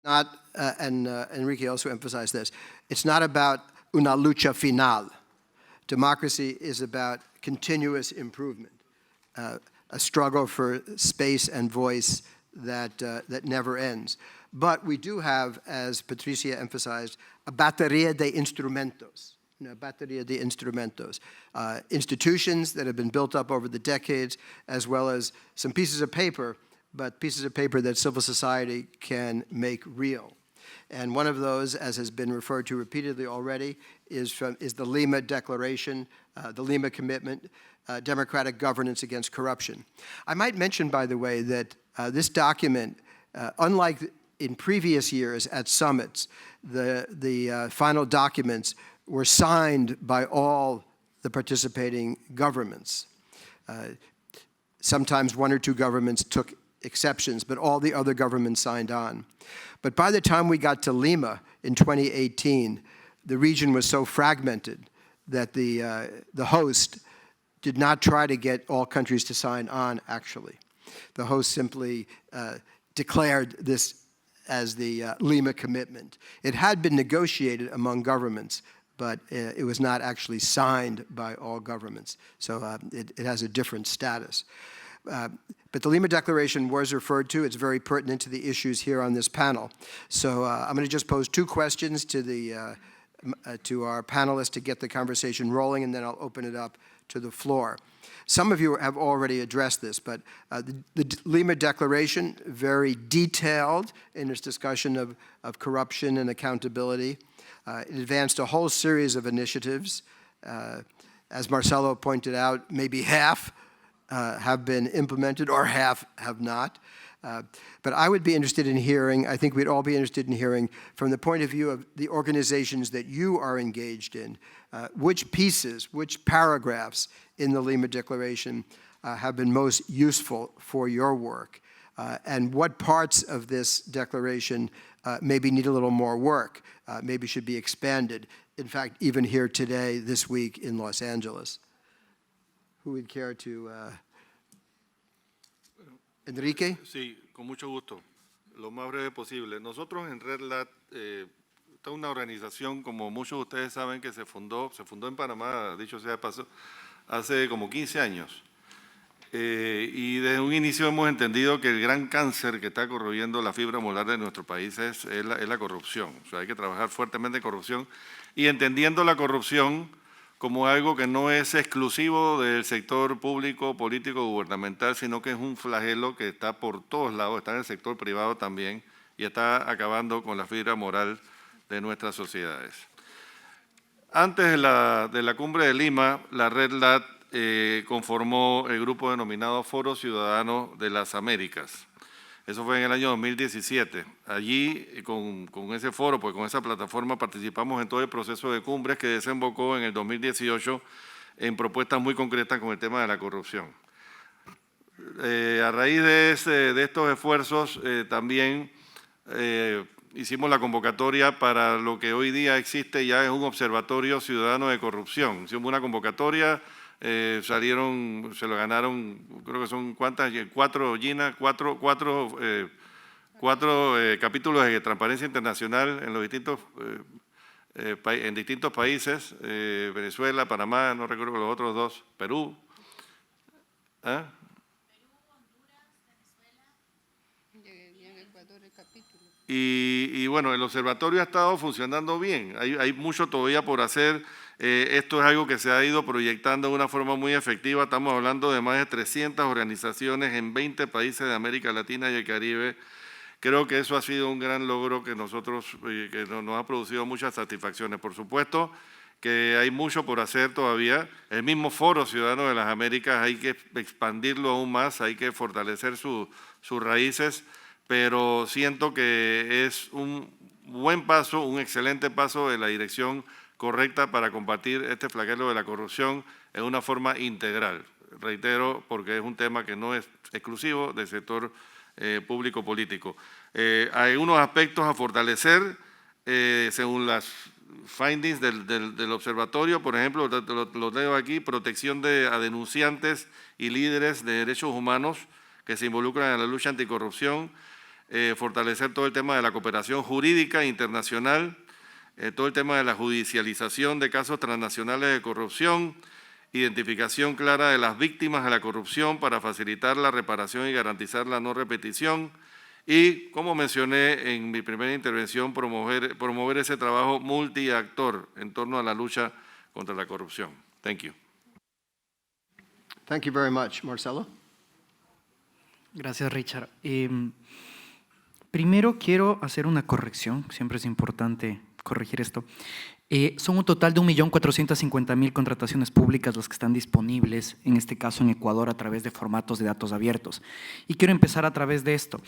Not, and Enrique also emphasized this, it's not about una lucha final. Democracy is about continuous improvement, a struggle for space and voice that never ends. But we do have, as Patricia emphasized, a batería de instrumentos. Batería de instrumentos, institutions that have been built up over the decades, as well as some pieces of paper, but pieces of paper that civil society can make real. And one of those, as has been referred to repeatedly already, is the Lima Declaration, the Lima Commitment, Democratic Governance Against Corruption. I might mention, by the way, that this document, unlike in previous years at summits, the final documents were signed by all the participating governments. Sometimes one or two governments took exceptions, but all the other governments signed on. But by the time we got to Lima in 2018, the region was so fragmented that the host did not try to get all countries to sign on, actually. The host simply declared this as the Lima Commitment. It had been negotiated among governments, but it was not actually signed by all governments. So it has a different status. But the Lima Declaration was referred to. It's very pertinent to the issues here on this panel. So I'm going to just pose two questions to our panelists to get the conversation rolling, and then I'll open it up to the floor. Some of you have already addressed this, but the Lima Declaration, very detailed in its discussion of corruption and accountability. It advanced a whole series of initiatives. As Marcelo pointed out, maybe half have been implemented or half have not. But I would be interested in hearing, I think we'd all be interested in hearing, from the point of view of the organizations that you are engaged in, which pieces, which paragraphs in the Lima Declaration have been most useful for your work, and what parts of this declaration maybe need a little more work, maybe should be expanded. In fact, even here today, this week in Los Angeles. Who would care to... Enrique? Sí, con mucho gusto. Lo más breve posible. Nosotros en RedLat, esta es una organización, como muchos de ustedes saben, que se fundó en Panamá, dicho sea de paso, hace como 15 años. Y desde un inicio hemos entendido que el gran cáncer que está corroyendo la fibra molar de nuestro país es la corrupción. O sea, hay que trabajar fuertemente en corrupción y entendiendo la corrupción como algo que no es exclusivo del sector público, político, gubernamental, sino que es un flagelo que está por todos lados, está en el sector privado también y está acabando con la fibra moral de nuestras sociedades. Antes de la cumbre de Lima, la RedLat conformó el grupo denominado Foro Ciudadano de las Américas. Eso fue en el año 2017. Allí, con ese foro, pues con esa plataforma, participamos en todo el proceso de cumbres que desembocó en el 2018 en propuestas muy concretas con el tema de la corrupción. A raíz de estos esfuerzos, también hicimos la convocatoria para lo que hoy día existe ya es un observatorio ciudadano de corrupción. Hicimos una convocatoria, salieron, se lo ganaron, creo que son cuántas, cuatro capítulos de Transparencia Internacional en los distintos países, Venezuela, Panamá, no recuerdo los otros dos, Perú. ¿Ah? Y bueno, el observatorio ha estado funcionando bien, hay mucho todavía por hacer. Esto es algo que se ha ido proyectando de una forma muy efectiva. Estamos hablando de más de 300 organizaciones en 20 países de América Latina y el Caribe. Creo que eso ha sido un gran logro que nos ha producido muchas satisfacciones. Por supuesto que hay mucho por hacer todavía. El mismo Foro Ciudadano de las Américas hay que expandirlo aún más, hay que fortalecer sus raíces, pero siento que es un buen paso, un excelente paso en la dirección correcta para combatir este flagelo de la corrupción en una forma integral. Reitero, porque es un tema que no es exclusivo del sector público-político. Hay unos aspectos a fortalecer según las findings del observatorio. Por ejemplo, lo leo aquí, protección a denunciantes y líderes de derechos humanos que se involucran en la lucha anticorrupción, fortalecer todo el tema de la cooperación jurídica internacional, todo el tema de la judicialización de casos transnacionales de corrupción, identificación clara de las víctimas de la corrupción para facilitar la reparación y garantizar la no repetición, y, como mencioné en mi primera intervención, promover ese trabajo multiactor en torno a la lucha contra la corrupción. Thank you. Thank you very much. Marcelo? Gracias, Richard. Primero quiero hacer una corrección, siempre es importante corregir esto. Son un total de 1.450.000 contrataciones públicas las que están disponibles, en este caso en Ecuador, a través de formatos de datos abiertos. Y quiero empezar a través de esto.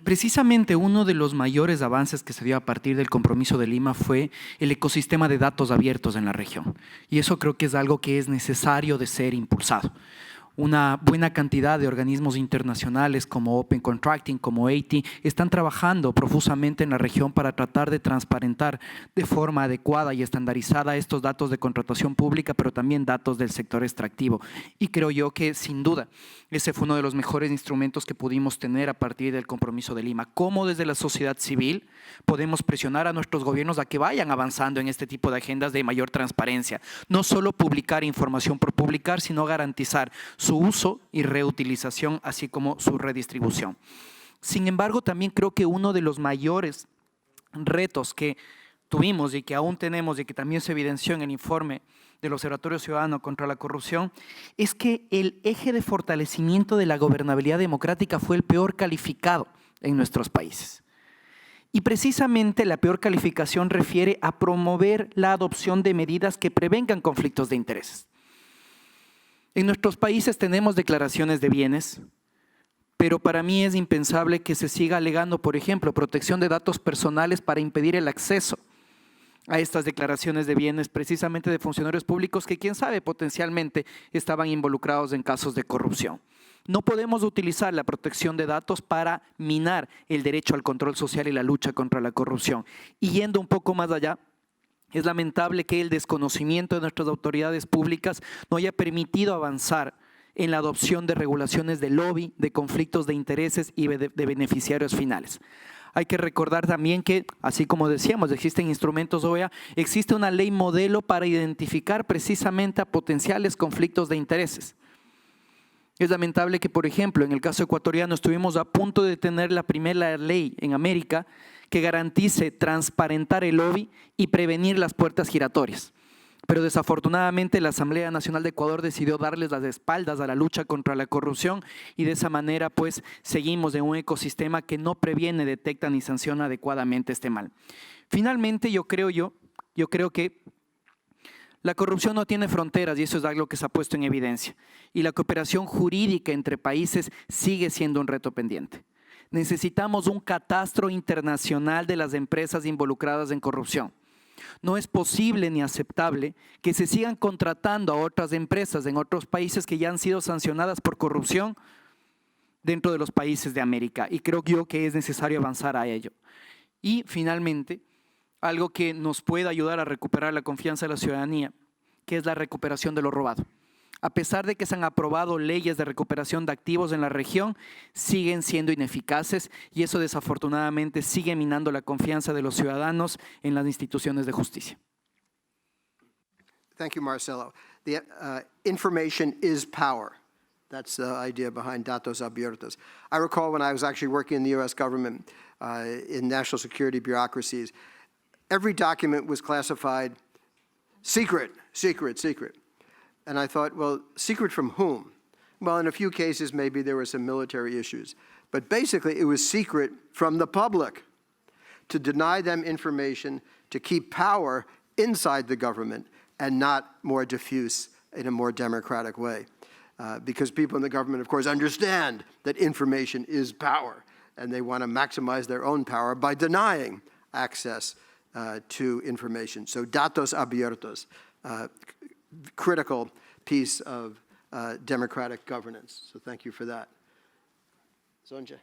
Precisamente uno de los mayores avances que se dio a partir del compromiso de Lima fue el ecosistema de datos abiertos en la región. Y eso creo que es algo que es necesario de ser impulsado. Una buena cantidad de organismos internacionales como Open Contracting, como AITI, están trabajando profusamente en la región para tratar de transparentar de forma adecuada y estandarizada estos datos de contratación pública, pero también datos del sector extractivo. Y creo yo que, sin duda, ese fue uno de los mejores instrumentos que pudimos tener a partir del compromiso de Lima. Cómo desde la sociedad civil podemos presionar a nuestros gobiernos a que vayan avanzando en este tipo de agendas de mayor transparencia. No solo publicar información por publicar, sino garantizar su uso y reutilización, así como su redistribución. Sin embargo, también creo que uno de los mayores retos que tuvimos y que aún tenemos y que también se evidenció en el informe del Observatorio Ciudadano contra la Corrupción es que el eje de fortalecimiento de la gobernabilidad democrática fue el peor calificado en nuestros países. Y precisamente la peor calificación refiere a promover la adopción de medidas que prevengan conflictos de intereses. En nuestros países tenemos declaraciones de bienes, pero para mí es impensable que se siga alegando, por ejemplo, protección de datos personales para impedir el acceso a estas declaraciones de bienes, precisamente de funcionarios públicos que, quién sabe, potencialmente estaban involucrados en casos de corrupción. No podemos utilizar la protección de datos para minar el derecho al control social y la lucha contra la corrupción. Y yendo un poco más allá, es lamentable que el desconocimiento de nuestras autoridades públicas no haya permitido avanzar en la adopción de regulaciones de lobby, de conflictos de intereses y de beneficiarios finales. Hay que recordar también que, así como decíamos, existen instrumentos OEA, existe una ley modelo para identificar precisamente a potenciales conflictos de intereses. Es lamentable que, por ejemplo, en el caso ecuatoriano estuvimos a punto de tener la primera ley en América que garantice transparentar el lobby y prevenir las puertas giratorias. Pero desafortunadamente la Asamblea Nacional de Ecuador decidió darles las espaldas a la lucha contra la corrupción y de esa manera pues seguimos en un ecosistema que no previene, detecta ni sanciona adecuadamente este mal. Finalmente yo creo que la corrupción no tiene fronteras y eso es algo que se ha puesto en evidencia. Y la cooperación jurídica entre países sigue siendo un reto pendiente. Necesitamos un catastro internacional de las empresas involucradas en corrupción. No es posible ni aceptable que se sigan contratando a otras empresas en otros países que ya han sido sancionadas por corrupción dentro de los países de América. Y creo yo que es necesario avanzar a ello. Y finalmente, algo que nos puede ayudar a recuperar la confianza de la ciudadanía, que es la recuperación de lo robado. A pesar de que se han aprobado leyes de recuperación de activos en la región, siguen siendo ineficaces y eso desafortunadamente sigue minando la confianza de los ciudadanos en las instituciones de justicia. Thank you, Marcelo. The information is power. That's the idea behind datos abiertos. I recall when I was actually working in the U.S. government in national security bureaucracies, every document was classified secret, secret, secret. And I thought, well, secret from whom? Well, in a few cases, maybe there were some military issues. But basically, it was secret from the public to deny them information, to keep power inside the government and not more diffuse in a more democratic way. Because people in the government, of course, understand that information is power, and they want to maximize their own power by denying access to information. So datos abiertos, critical piece of democratic governance. So thank you for that. Sonja.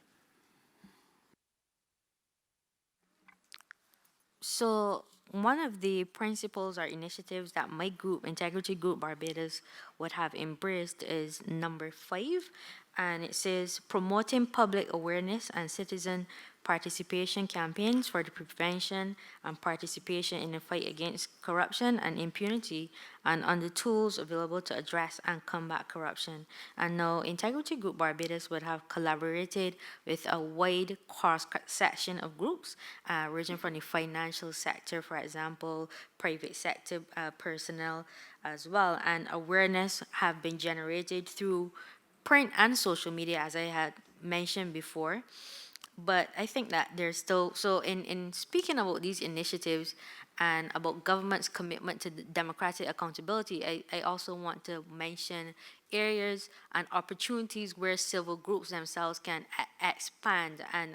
So one of the principles or initiatives that my group, Integrity Group Barbados, would have embraced is number 5, and it says promoting public awareness and citizen participation campaigns for the prevention and participation in the fight against corruption and impunity, and on the tools available to address and combat corruption. And now Integrity Group Barbados would have collaborated with a wide cross-section of groups, ranging from the financial sector, for example, private sector personnel as well, and awareness have been generated through print and social media, as I had mentioned before. But I think that there's still, so in speaking about these initiatives and about government's commitment to democratic accountability, I also want to mention areas and opportunities where civil groups themselves can expand and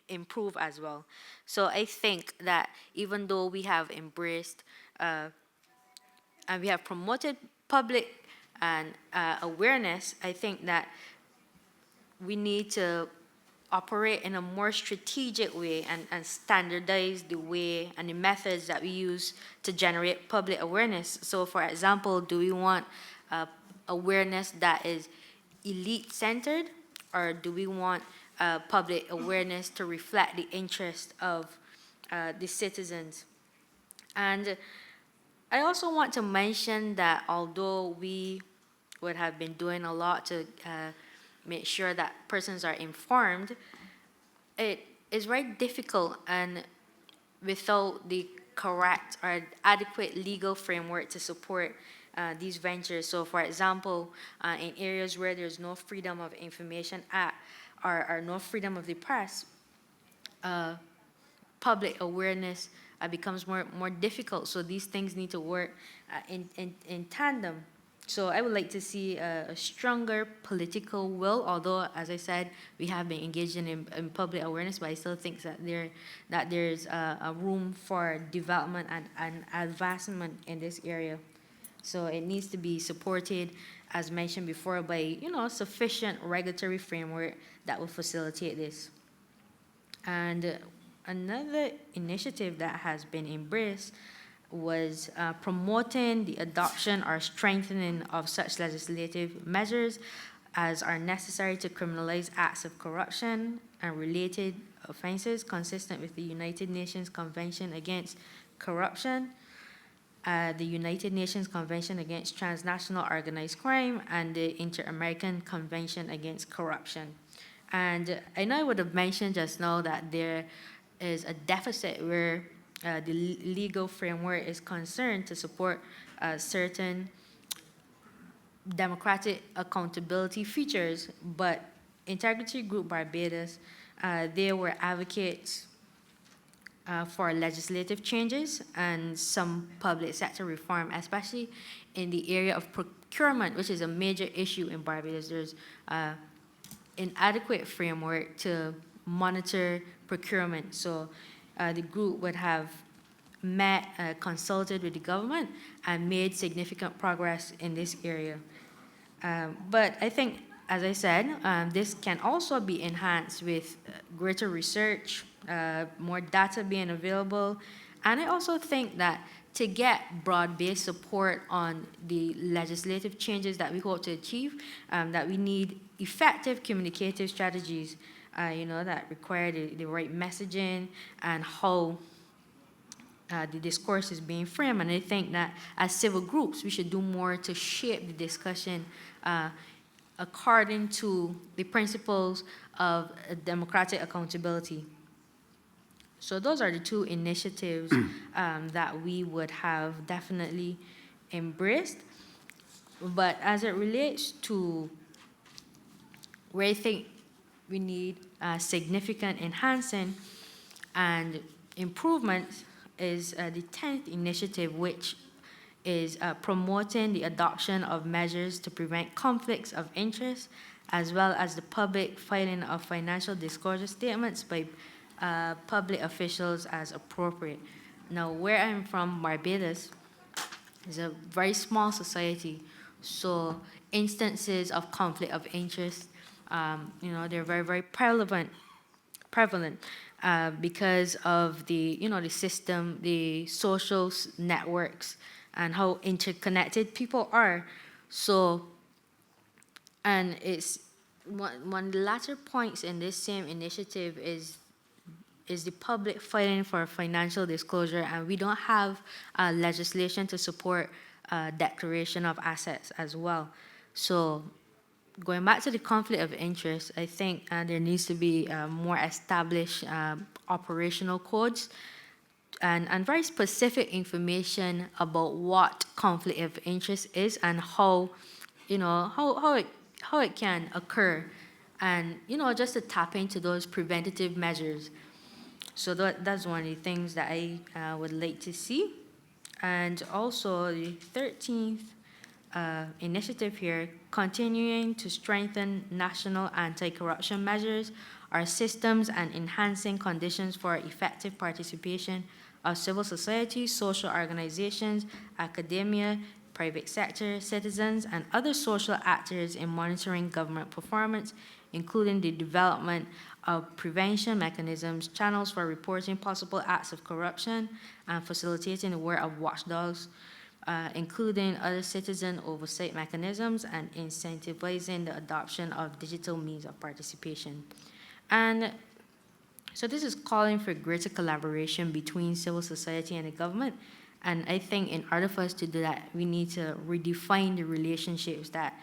improve as well. So I think that even though we have embraced and we have promoted public and awareness, I think that we need to operate in a more strategic way and standardize the way and the methods that we use to generate public awareness. So for example, do we want awareness that is elite-centered, or do we want public awareness to reflect the interest of the citizens? And I also want to mention that although we would have been doing a lot to make sure that persons are informed, it is very difficult and without the correct or adequate legal framework to support these ventures. So for example, in areas where there's no Freedom of Information Act or no freedom of the press, public awareness becomes more difficult. So these things need to work in tandem. So I would like to see a stronger political will, although, as I said, we have been engaging in public awareness, but I still think that there's a room for development and advancement in this area. So it needs to be supported, as mentioned before, by sufficient regulatory framework that will facilitate this. And another initiative that has been embraced was promoting the adoption or strengthening of such legislative measures as are necessary to criminalize acts of corruption and related offenses consistent with the United Nations Convention Against Corruption, the United Nations Convention Against Transnational Organized Crime, and the Inter-American Convention Against Corruption. And I know I would have mentioned just now that there is a deficit where the legal framework is concerned to support certain democratic accountability features, but Integrity Group Barbados, they were advocates for legislative changes and some public sector reform, especially in the area of procurement, which is a major issue in Barbados. There's inadequate framework to monitor procurement. So the group would have met, consulted with the government, and made significant progress in this area. But I think, as I said, this can also be enhanced with greater research, more data being available. And I also think that to get broad-based support on the legislative changes that we hope to achieve, that we need effective communicative strategies, that require the right messaging and how the discourse is being framed. And I think that as civil groups, we should do more to shape the discussion according to the principles of democratic accountability. So those are the two initiatives that we would have definitely embraced. But as it relates to where I think we need significant enhancing and improvements is the 10th initiative, which is promoting the adoption of measures to prevent conflicts of interest, as well as the public filing of financial disclosure statements by public officials as appropriate. Now, where I'm from, Barbados, is a very small society, so instances of conflict of interest, they're very, very prevalent prevalent because of the, the system, the social networks, and how interconnected people are. So, and it's one of the latter points in this same initiative is the public fighting for financial disclosure, and we don't have legislation to support declaration of assets as well. So going back to the conflict of interest, I think there needs to be more established operational codes and very specific information about what conflict of interest is and how, how it can occur, and just to tap into those preventative measures. So that's one of the things that I would like to see. And also the 13th initiative here, continuing to strengthen national anti-corruption measures, our systems, and enhancing conditions for effective participation of civil society, social organizations, academia, private sector, citizens, and other social actors in monitoring government performance, including the development of prevention mechanisms, channels for reporting possible acts of corruption, and facilitating the work of watchdogs, including other citizen oversight mechanisms, and incentivizing the adoption of digital means of participation. And so this is calling for greater collaboration between civil society and the government. And I think in order for us to do that, we need to redefine the relationships that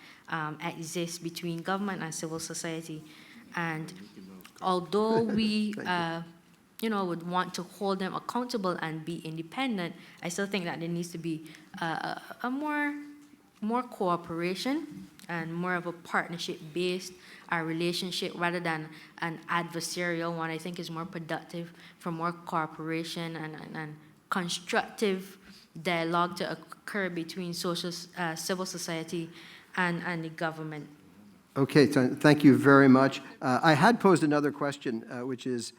exist between government and civil society. And although we would want to hold them accountable and be independent, I still think that there needs to be a more cooperation and more of a partnership-based relationship rather than an adversarial one. I think is more productive for more cooperation and constructive dialogue to occur between civil society and the government. Okay, thank you very much. I had posed another question, which is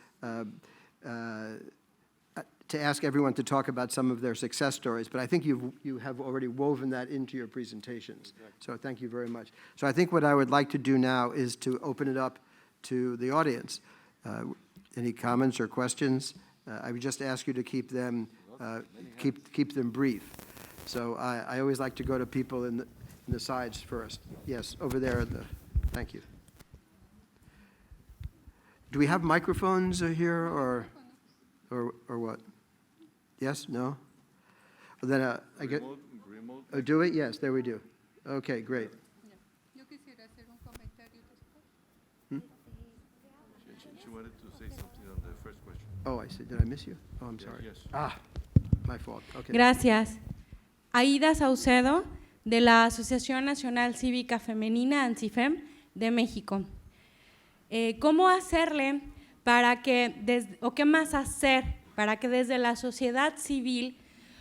to ask everyone to talk about some of their success stories, but I think you have already woven that into your presentations. So thank you very much. So I think what I would like to do now is to open it up to the audience. Any comments or questions? I would just ask you to keep them brief. So I always like to go to people in the sides first. Yes, over there. Thank you. Do we have microphones here or what? Yes? No? Well, then I get. Remote. Oh, do it? Yes, there we do. Okay, great. She wanted to say something on the first question. Oh, I see. Did I miss you? Oh, I'm sorry. Yes. My fault. Okay. Gracias. Aida Saucedo, de la Asociación Nacional Cívica Femenina, ANCIFEM, de México. ¿Cómo hacerle para que, o qué más hacer para que desde la sociedad civil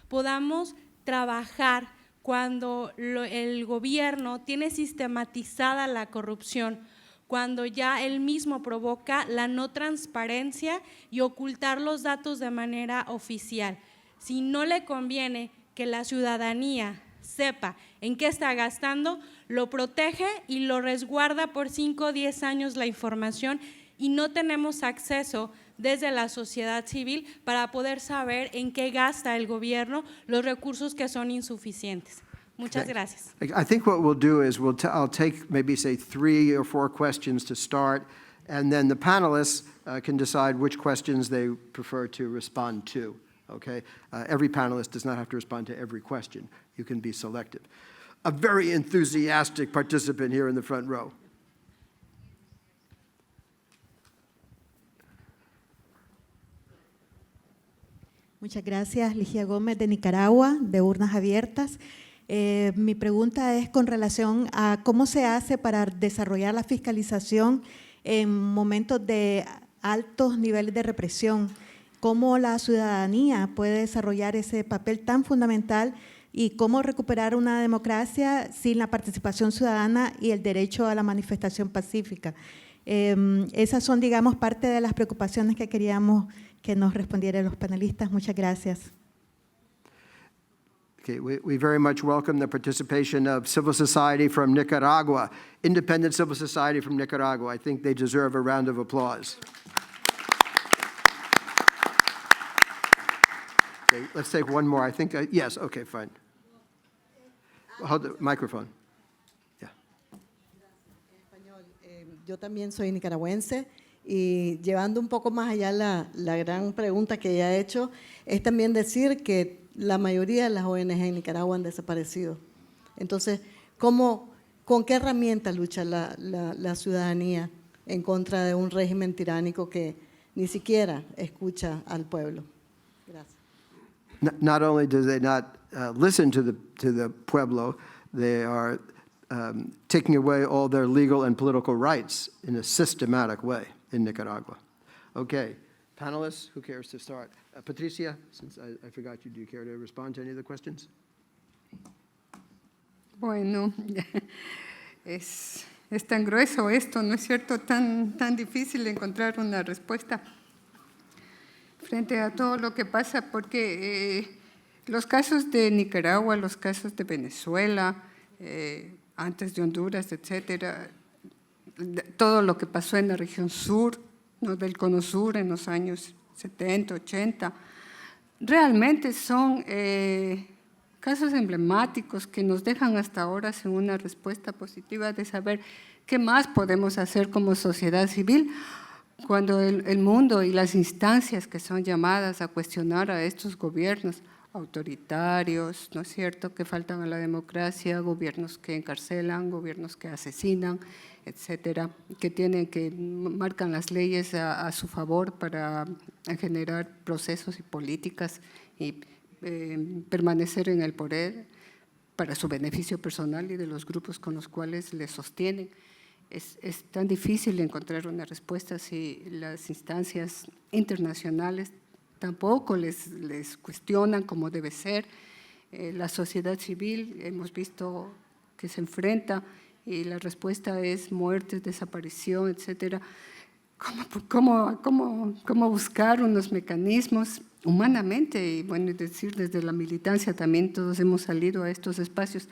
podamos trabajar cuando el gobierno tiene sistematizada la corrupción, cuando ya él mismo provoca la no transparencia y ocultar los datos de manera oficial? Si no le conviene que la ciudadanía sepa en qué está gastando, lo protege y lo resguarda por 5 o 10 años la información y no tenemos acceso desde la sociedad civil para poder saber en qué gasta el gobierno los recursos que son insuficientes. Muchas gracias. I think what we'll do is I'll take maybe say 3 or 4 questions to start, and then the panelists can decide which questions they prefer to respond to. Okay? Every panelist does not have to respond to every question. You can be selective. A very enthusiastic participant here in the front row. Muchas gracias, Ligia Gómez de Nicaragua, de Urnas Abiertas. Mi pregunta es con relación a cómo se hace para desarrollar la fiscalización en momentos de altos niveles de represión. ¿Cómo la ciudadanía puede desarrollar ese papel tan fundamental y cómo recuperar una democracia sin la participación ciudadana y el derecho a la manifestación pacífica? Esas son, digamos, parte de las preocupaciones que queríamos que nos respondieran los panelistas. Muchas gracias. Okay, we very much welcome the participation of civil society from Nicaragua, independent civil society from Nicaragua. I think they deserve a round of applause. Okay, let's take one more. I think, yes, okay, fine. Hold the microphone. Yeah. Yo también soy nicaragüense y llevando un poco más allá la gran pregunta que ella ha hecho, es también decir que la mayoría de las ONG en Nicaragua han desaparecido. Entonces, ¿con qué herramienta lucha la ciudadanía en contra de un régimen tiránico que ni siquiera escucha al pueblo? Gracias. Not only do they not listen to the pueblo, they are taking away all their legal and political rights in a systematic way in Nicaragua. Okay, panelists, who cares to start? Patricia, since I forgot you, do you care to respond to any of the questions? Bueno, es tan grueso esto, ¿no es cierto? Tan difícil encontrar una respuesta frente a todo lo que pasa, porque los casos de Nicaragua, los casos de Venezuela, antes de Honduras, etcétera, todo lo que pasó en la región sur, ¿no?, del Cono Sur en los años 70, 80, realmente son casos emblemáticos que nos dejan hasta ahora sin una respuesta positiva de saber qué más podemos hacer como sociedad civil cuando el mundo y las instancias que son llamadas a cuestionar a estos gobiernos autoritarios, ¿no es cierto?, que faltan a la democracia, gobiernos que encarcelan, gobiernos que asesinan, etcétera, que marcan las leyes a su favor para generar procesos y políticas y permanecer en el poder para su beneficio personal y de los grupos con los cuales les sostienen. Es tan difícil encontrar una respuesta si las instancias internacionales tampoco les cuestionan como debe ser. La sociedad civil hemos visto que se enfrenta y la respuesta es muertes, desaparición, etcétera. ¿Cómo buscar unos mecanismos humanamente? Y bueno, es decir, desde la militancia también todos hemos salido a estos espacios.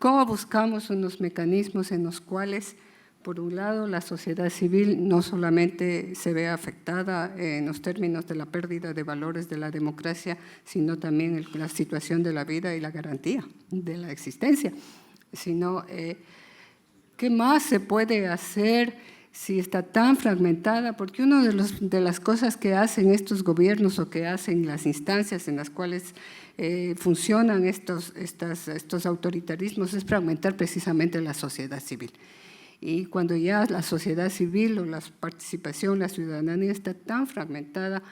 ¿Cómo buscamos unos mecanismos en los cuales, por un lado, la sociedad civil no solamente se ve afectada en los términos de la pérdida de valores de la democracia, sino también en la situación de la vida y la garantía de la existencia, sino qué más se puede hacer si está tan fragmentada? Porque una de las cosas que hacen estos gobiernos o que hacen las instancias en las cuales funcionan estos autoritarismos es fragmentar precisamente la sociedad civil. Y cuando ya la sociedad civil o la participación, la ciudadanía está tan fragmentada,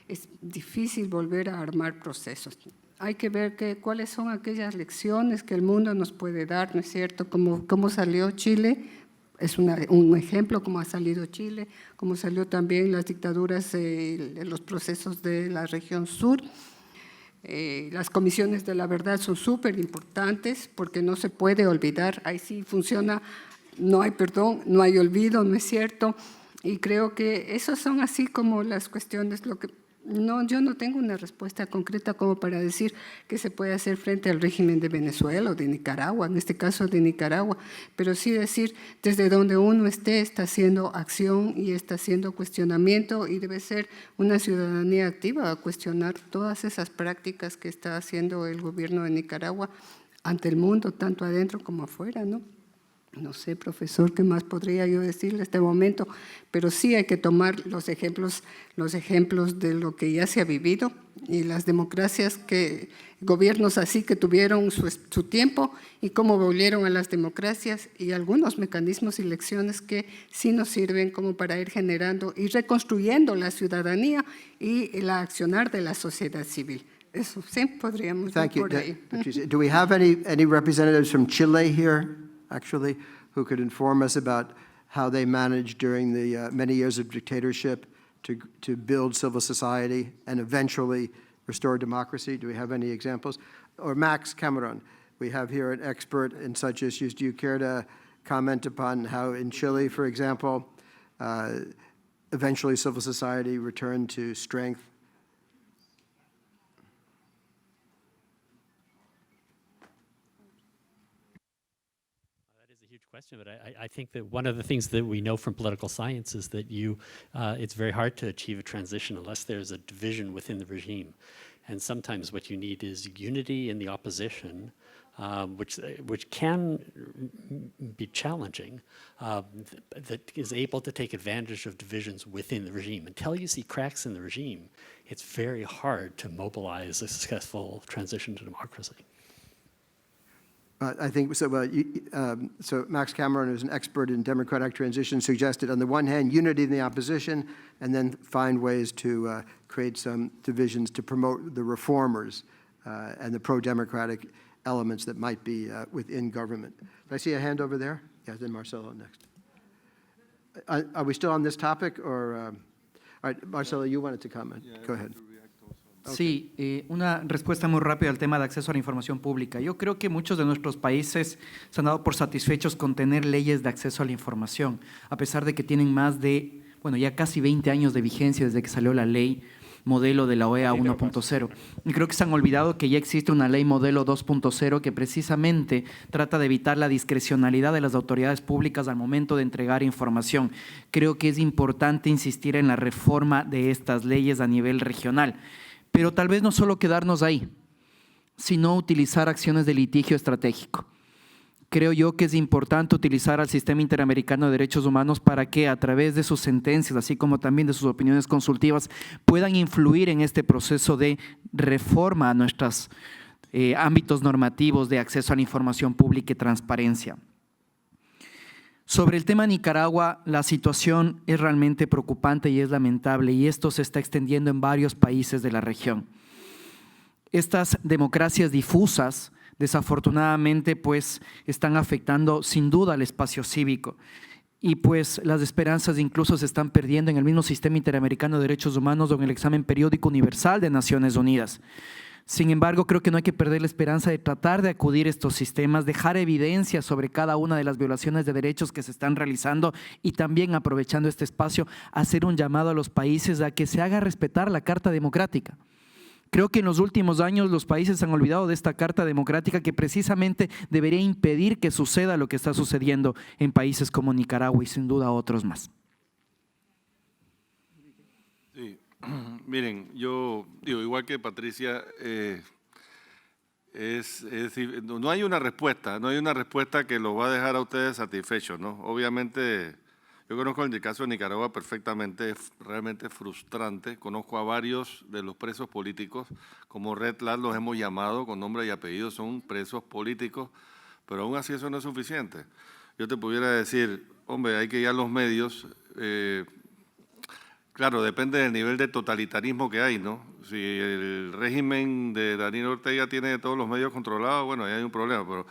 es difícil volver a armar procesos. Hay que ver cuáles son aquellas lecciones que el mundo nos puede dar, ¿no es cierto? Cómo salió Chile, es un ejemplo, cómo ha salido Chile, cómo salió también las dictaduras, los procesos de la región sur. Las comisiones de la verdad son súper importantes porque no se puede olvidar, ahí sí funciona. No hay perdón, no hay olvido, ¿no es cierto? Y creo que esas son así como las cuestiones. Yo no tengo una respuesta concreta como para decir qué se puede hacer frente al régimen de Venezuela o de Nicaragua, en este caso de Nicaragua, pero sí decir desde donde uno está haciendo acción y está haciendo cuestionamiento, y debe ser una ciudadanía activa a cuestionar todas esas prácticas que está haciendo el gobierno de Nicaragua ante el mundo, tanto adentro como afuera, ¿no? No sé, profesor, qué más podría yo decirle en este momento, pero sí hay que tomar los ejemplos de lo que ya se ha vivido y las democracias, gobiernos así que tuvieron su tiempo y cómo volvieron a las democracias, y algunos mecanismos y lecciones que sí nos sirven como para ir generando y reconstruyendo la ciudadanía y el accionar de la sociedad civil. Eso sí, podríamos ver por ahí. Patricia. Do we have any representatives from Chile here, actually, who could inform us about how they managed during the many years of dictatorship to build civil society and eventually restore democracy? Do we have any examples? Or Max Cameron, we have here an expert in such issues. Do you care to comment upon how in Chile, for example, eventually civil society returned to strength? Question, but I think that one of the things that we know from political science is that it's very hard to achieve a transition unless there's a division within the regime. And sometimes what you need is unity in the opposition, which can be challenging, that is able to take advantage of divisions within the regime. Until you see cracks in the regime, it's very hard to mobilize a successful transition to democracy. I think so. So Max Cameron, who's an expert in democratic transition, suggested, on the one hand, unity in the opposition, and then find ways to create some divisions to promote the reformers and the pro-democratic elements that might be within government. Did I see a hand over there? Yeah, then Marcelo next. Are we still on this topic, or? All right, Marcelo, you wanted to comment. Go ahead. Sí, una respuesta muy rápida al tema de acceso a la información pública. Yo creo que muchos de nuestros países se han dado por satisfechos con tener leyes de acceso a la información, a pesar de que tienen más de, bueno, ya casi 20 años de vigencia desde que salió la ley modelo de la OEA 1.0. Y creo que se han olvidado que ya existe una ley modelo 2.0 que precisamente trata de evitar la discrecionalidad de las autoridades públicas al momento de entregar información. Creo que es importante insistir en la reforma de estas leyes a nivel regional. Pero tal vez no solo quedarnos ahí, sino utilizar acciones de litigio estratégico. Creo yo que es importante utilizar al Sistema Interamericano de Derechos Humanos para que a través de sus sentencias, así como también de sus opiniones consultivas, puedan influir en este proceso de reforma a nuestros ámbitos normativos de acceso a la información pública y transparencia. Sobre el tema Nicaragua, la situación es realmente preocupante y es lamentable, y esto se está extendiendo en varios países de la región. Estas democracias difusas, desafortunadamente, pues están afectando sin duda al espacio cívico, y pues las esperanzas incluso se están perdiendo en el mismo Sistema Interamericano de Derechos Humanos o en el examen periódico universal de Naciones Unidas. Sin embargo, creo que no hay que perder la esperanza de tratar de acudir a estos sistemas, dejar evidencia sobre cada una de las violaciones de derechos que se están realizando, y también, aprovechando este espacio, hacer un llamado a los países a que se haga respetar la Carta Democrática. Creo que en los últimos años los países han olvidado de esta Carta Democrática que precisamente debería impedir que suceda lo que está sucediendo en países como Nicaragua y sin duda otros más. Sí. Miren, yo digo, igual que Patricia, no hay una respuesta que los va a dejar a ustedes satisfechos, ¿no? Obviamente, yo conozco el caso de Nicaragua perfectamente, es realmente frustrante. Conozco a varios de los presos políticos, como Red Lat los hemos llamado con nombre y apellido, son presos políticos, pero aún así eso no es suficiente. Yo te pudiera decir, hombre, hay que ir a los medios. Claro, depende del nivel de totalitarismo que hay, ¿no? Si el régimen de Daniel Ortega tiene todos los medios controlados, bueno, ahí hay un problema, pero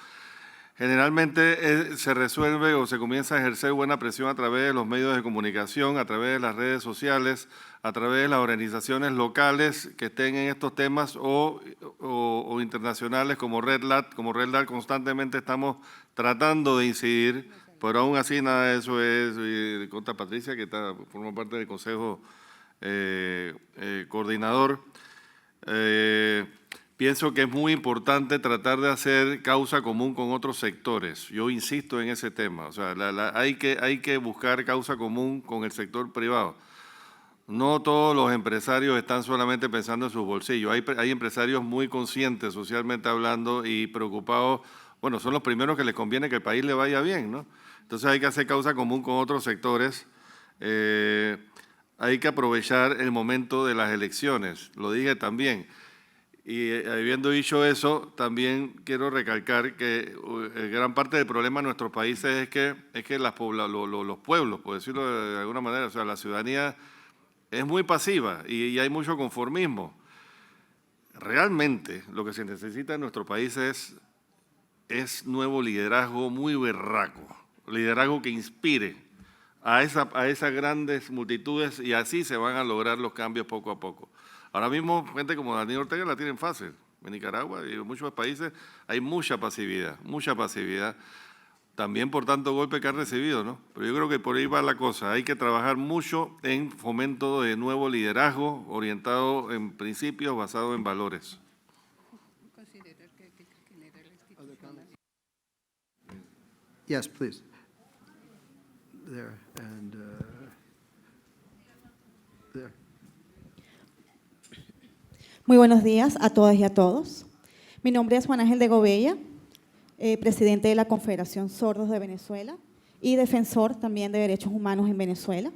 generalmente se resuelve o se comienza a ejercer buena presión a través de los medios de comunicación, a través de las redes sociales, a través de las organizaciones locales que estén en estos temas o internacionales como Red Lat. Como Red Lat constantemente estamos tratando de incidir, pero aún así nada de eso es contra Patricia, que forma parte del Consejo Coordinador. Pienso que es muy importante tratar de hacer causa común con otros sectores. Yo insisto en ese tema. O sea, hay que buscar causa común con el sector privado. No todos los empresarios están solamente pensando en sus bolsillos. Hay empresarios muy conscientes, socialmente hablando, y preocupados. Bueno, son los primeros que les conviene que el país le vaya bien, ¿no? Entonces hay que hacer causa común con otros sectores. Hay que aprovechar el momento de las elecciones. Lo dije también. Y habiendo dicho eso, también quiero recalcar que gran parte del problema de nuestros países es que los pueblos, por decirlo de alguna manera, o sea, la ciudadanía es muy pasiva y hay mucho conformismo. Realmente lo que se necesita en nuestro país es nuevo liderazgo muy berraco, liderazgo que inspire a esas grandes multitudes, y así se van a lograr los cambios poco a poco. Ahora mismo, gente como Daniel Ortega la tienen fácil. En Nicaragua y en muchos países hay mucha pasividad, también por tanto golpe que han recibido, ¿no? Pero yo creo que por ahí va la cosa. Hay que trabajar mucho en fomento de nuevo liderazgo orientado en principios, basado en valores. Yes, please. There, and there. Muy buenos días a todas y a todos. Mi nombre es Juan Ángel de Gobella, presidente de la Confederación Sordos de Venezuela y defensor también de derechos humanos en Venezuela.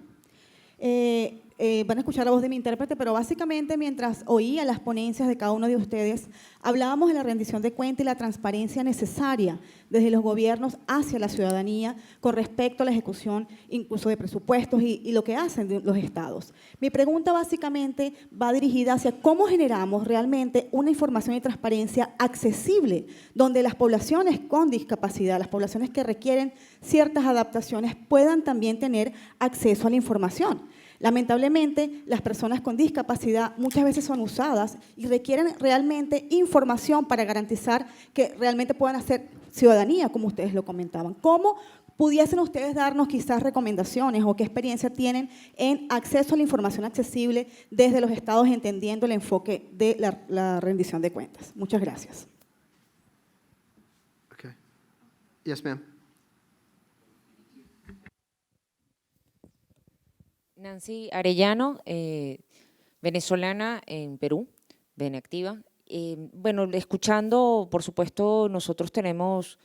Van a escuchar la voz de mi intérprete, pero básicamente mientras oía las ponencias de cada uno de ustedes, hablábamos de la rendición de cuentas y la transparencia necesaria desde los gobiernos hacia la ciudadanía con respecto a la ejecución incluso de presupuestos y lo que hacen los estados. Mi pregunta básicamente va dirigida hacia cómo generamos realmente una información y transparencia accesible, donde las poblaciones con discapacidad, las poblaciones que requieren ciertas adaptaciones, puedan también tener acceso a la información. Lamentablemente, las personas con discapacidad muchas veces son usadas y requieren realmente información para garantizar que realmente puedan hacer ciudadanía, como ustedes lo comentaban. ¿Cómo pudiesen ustedes darnos quizás recomendaciones o qué experiencia tienen en acceso a la información accesible desde los estados, entendiendo el enfoque de la rendición de cuentas? Muchas gracias. Okay. Yes, ma'am. Nancy Arellano, venezolana en Perú, Beneactiva. Bueno, escuchando, por supuesto, nosotros tenemos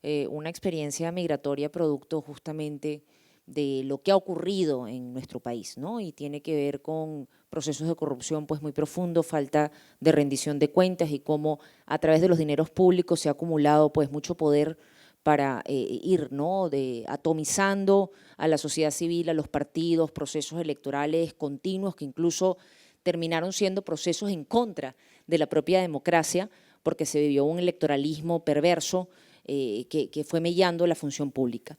una experiencia migratoria producto justamente de lo que ha ocurrido en nuestro país, ¿no? Y tiene que ver con procesos de corrupción pues muy profundos, falta de rendición de cuentas y cómo a través de los dineros públicos se ha acumulado pues mucho poder para ir, ¿no?, atomizando a la sociedad civil, a los partidos, procesos electorales continuos que incluso terminaron siendo procesos en contra de la propia democracia porque se vivió un electoralismo perverso que fue mellando la función pública.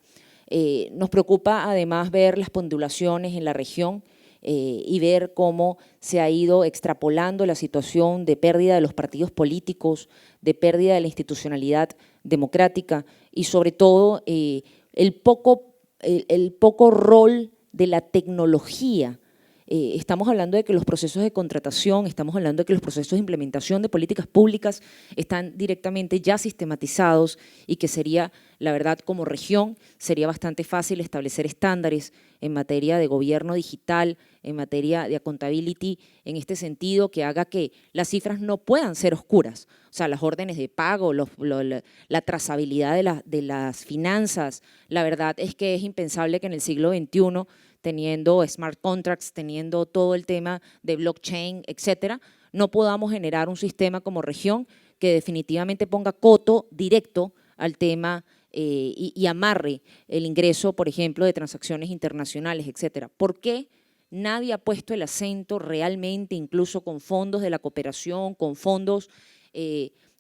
Nos preocupa además ver las pendulaciones en la región y ver cómo se ha ido extrapolando la situación de pérdida de los partidos políticos, de pérdida de la institucionalidad democrática y sobre todo el poco rol de la tecnología. Estamos hablando de que los procesos de contratación, estamos hablando de que los procesos de implementación de políticas públicas están directamente ya sistematizados y que sería, la verdad, como región, sería bastante fácil establecer estándares en materia de gobierno digital, en materia de accountability, en este sentido que haga que las cifras no puedan ser oscuras. O sea, las órdenes de pago, la trazabilidad de las finanzas, la verdad es que es impensable que en el siglo XXI, teniendo smart contracts, teniendo todo el tema de blockchain, etcétera, no podamos generar un sistema como región que definitivamente ponga coto directo al tema y amarre el ingreso, por ejemplo, de transacciones internacionales, etcétera. ¿Por qué nadie ha puesto el acento realmente, incluso con fondos de la cooperación, con fondos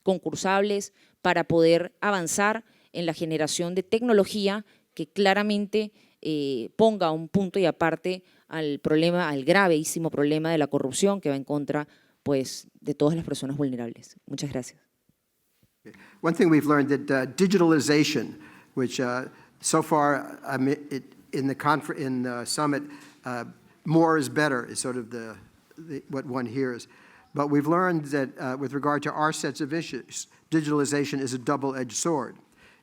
concursables, para poder avanzar en la generación de tecnología que claramente ponga un punto y aparte al problema, al gravísimo problema de la corrupción que va en contra pues, de todas las personas vulnerables? Muchas gracias. One thing we've learned that digitalization, which so far in the summit, more is better is sort of what one hears. But we've learned that with regard to our sets of issues, digitalization is a double-edged sword.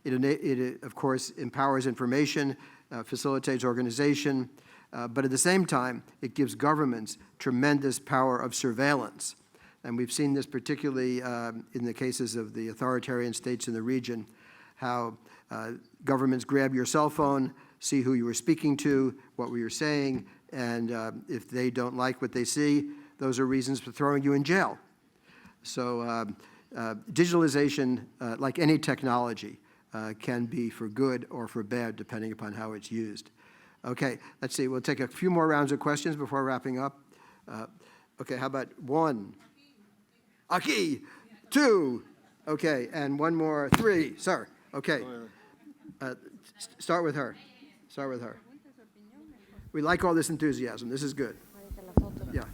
It, of course, empowers information, facilitates organization, but at the same time, it gives governments tremendous power of surveillance. And we've seen this particularly in the cases of the authoritarian states in the region, how governments grab your cell phone, see who you were speaking to, what were you saying, and if they don't like what they see, those are reasons for throwing you in jail. So digitalization, like any technology, can be for good or for bad, depending upon how it's used. Okay, let's see. We'll take a few more rounds of questions before wrapping up. Okay, how about one? Aquí. Two. Okay, and one more. Three. Sir. Okay. Start with her. Start with her. We like all this enthusiasm. This is good. Yeah.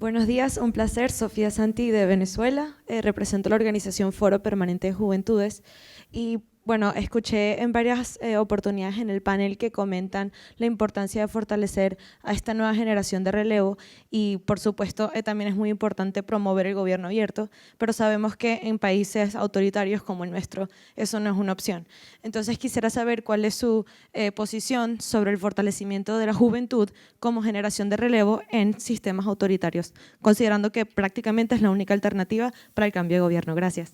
Buenos días, un placer. Sofía Santi de Venezuela. Represento la organización Foro Permanente de Juventudes y Bueno, escuché en varias oportunidades en el panel que comentan la importancia de fortalecer a esta nueva generación de relevo y, por supuesto, también es muy importante promover el gobierno abierto, pero sabemos que en países autoritarios como el nuestro eso no es una opción. Entonces, quisiera saber cuál es su posición sobre el fortalecimiento de la juventud como generación de relevo en sistemas autoritarios, considerando que prácticamente es la única alternativa para el cambio de gobierno. Gracias.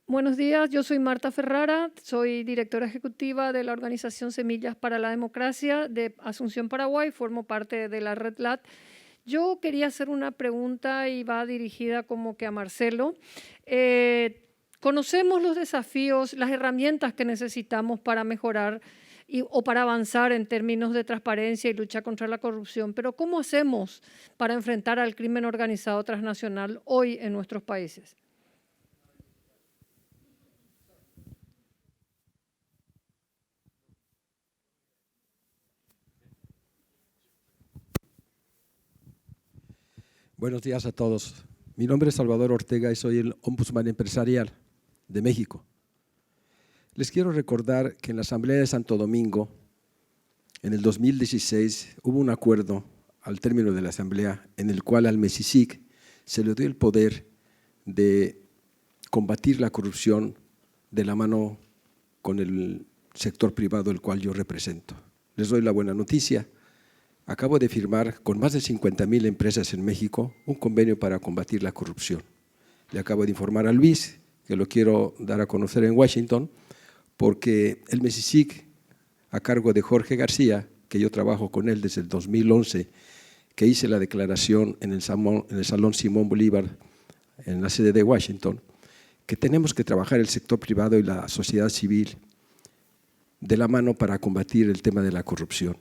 Buenos días, yo soy Marta Ferrara, soy directora ejecutiva de la organización Semillas para la Democracia de Asunción, Paraguay, formo parte de la Red LAT. Yo quería hacer una pregunta y va dirigida como que a Marcelo. Conocemos los desafíos, las herramientas que necesitamos para mejorar o para avanzar en términos de transparencia y lucha contra la corrupción, pero ¿cómo hacemos para enfrentar al crimen organizado transnacional hoy en nuestros países? Buenos días a todos. Mi nombre es Salvador Ortega y soy el Ombudsman Empresarial de México. Les quiero recordar que en la Asamblea de Santo Domingo, en el 2016, hubo un acuerdo al término de la Asamblea en el cual al MECICIC se le dio el poder de combatir la corrupción de la mano con el sector privado, el cual yo represento. Les doy la buena noticia. Acabo de firmar con más de 50,000 empresas en México un convenio para combatir la corrupción. Le acabo de informar a Luis, que lo quiero dar a conocer en Washington, porque el MECICIC, a cargo de Jorge García, que yo trabajo con él desde el 2011, que hice la declaración en el Salón Simón Bolívar, en la sede de Washington, que tenemos que trabajar el sector privado y la sociedad civil de la mano para combatir el tema de la corrupción.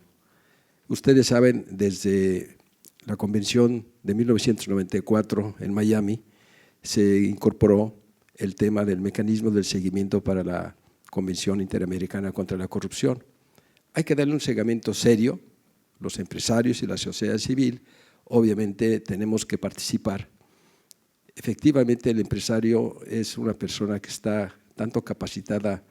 Ustedes saben, desde la Convención de 1994 en Miami, se incorporó el tema del mecanismo del seguimiento para la Convención Interamericana contra la Corrupción. Hay que darle un seguimiento serio, los empresarios y la sociedad civil, obviamente tenemos que participar. Efectivamente, el empresario es una persona que está tanto capacitada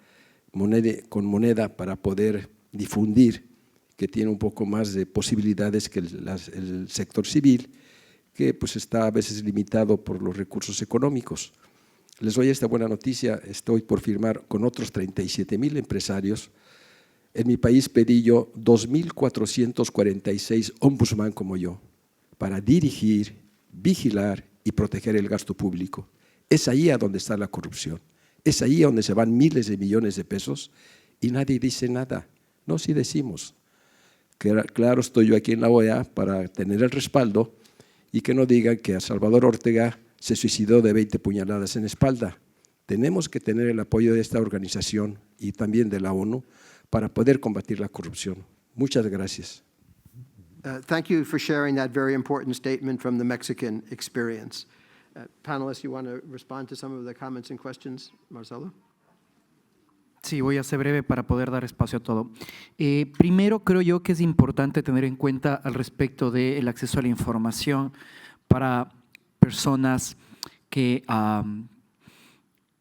con moneda para poder difundir, que tiene un poco más de posibilidades que el sector civil, que pues está a veces limitado por los recursos económicos. Les doy esta buena noticia, estoy por firmar con otros 37,000 empresarios. En mi país pedí yo 2,446 ombudsman como yo, para dirigir, vigilar y proteger el gasto público. Es ahí a donde está la corrupción, es ahí a donde se van miles de millones de pesos y nadie dice nada. No, sí decimos. Claro, estoy yo aquí en la OEA para tener el respaldo y que no digan que a Salvador Ortega se suicidó de 20 puñaladas en la espalda. Tenemos que tener el apoyo de esta organización y también de la ONU para poder combatir la corrupción. Muchas gracias. Thank you for sharing that very important statement from the Mexican experience. Panelists, you want to respond to some of the comments and questions, Marcelo? Sí, voy a ser breve para poder dar espacio a todo. Primero, creo yo que es importante tener en cuenta al respecto del acceso a la información para personas que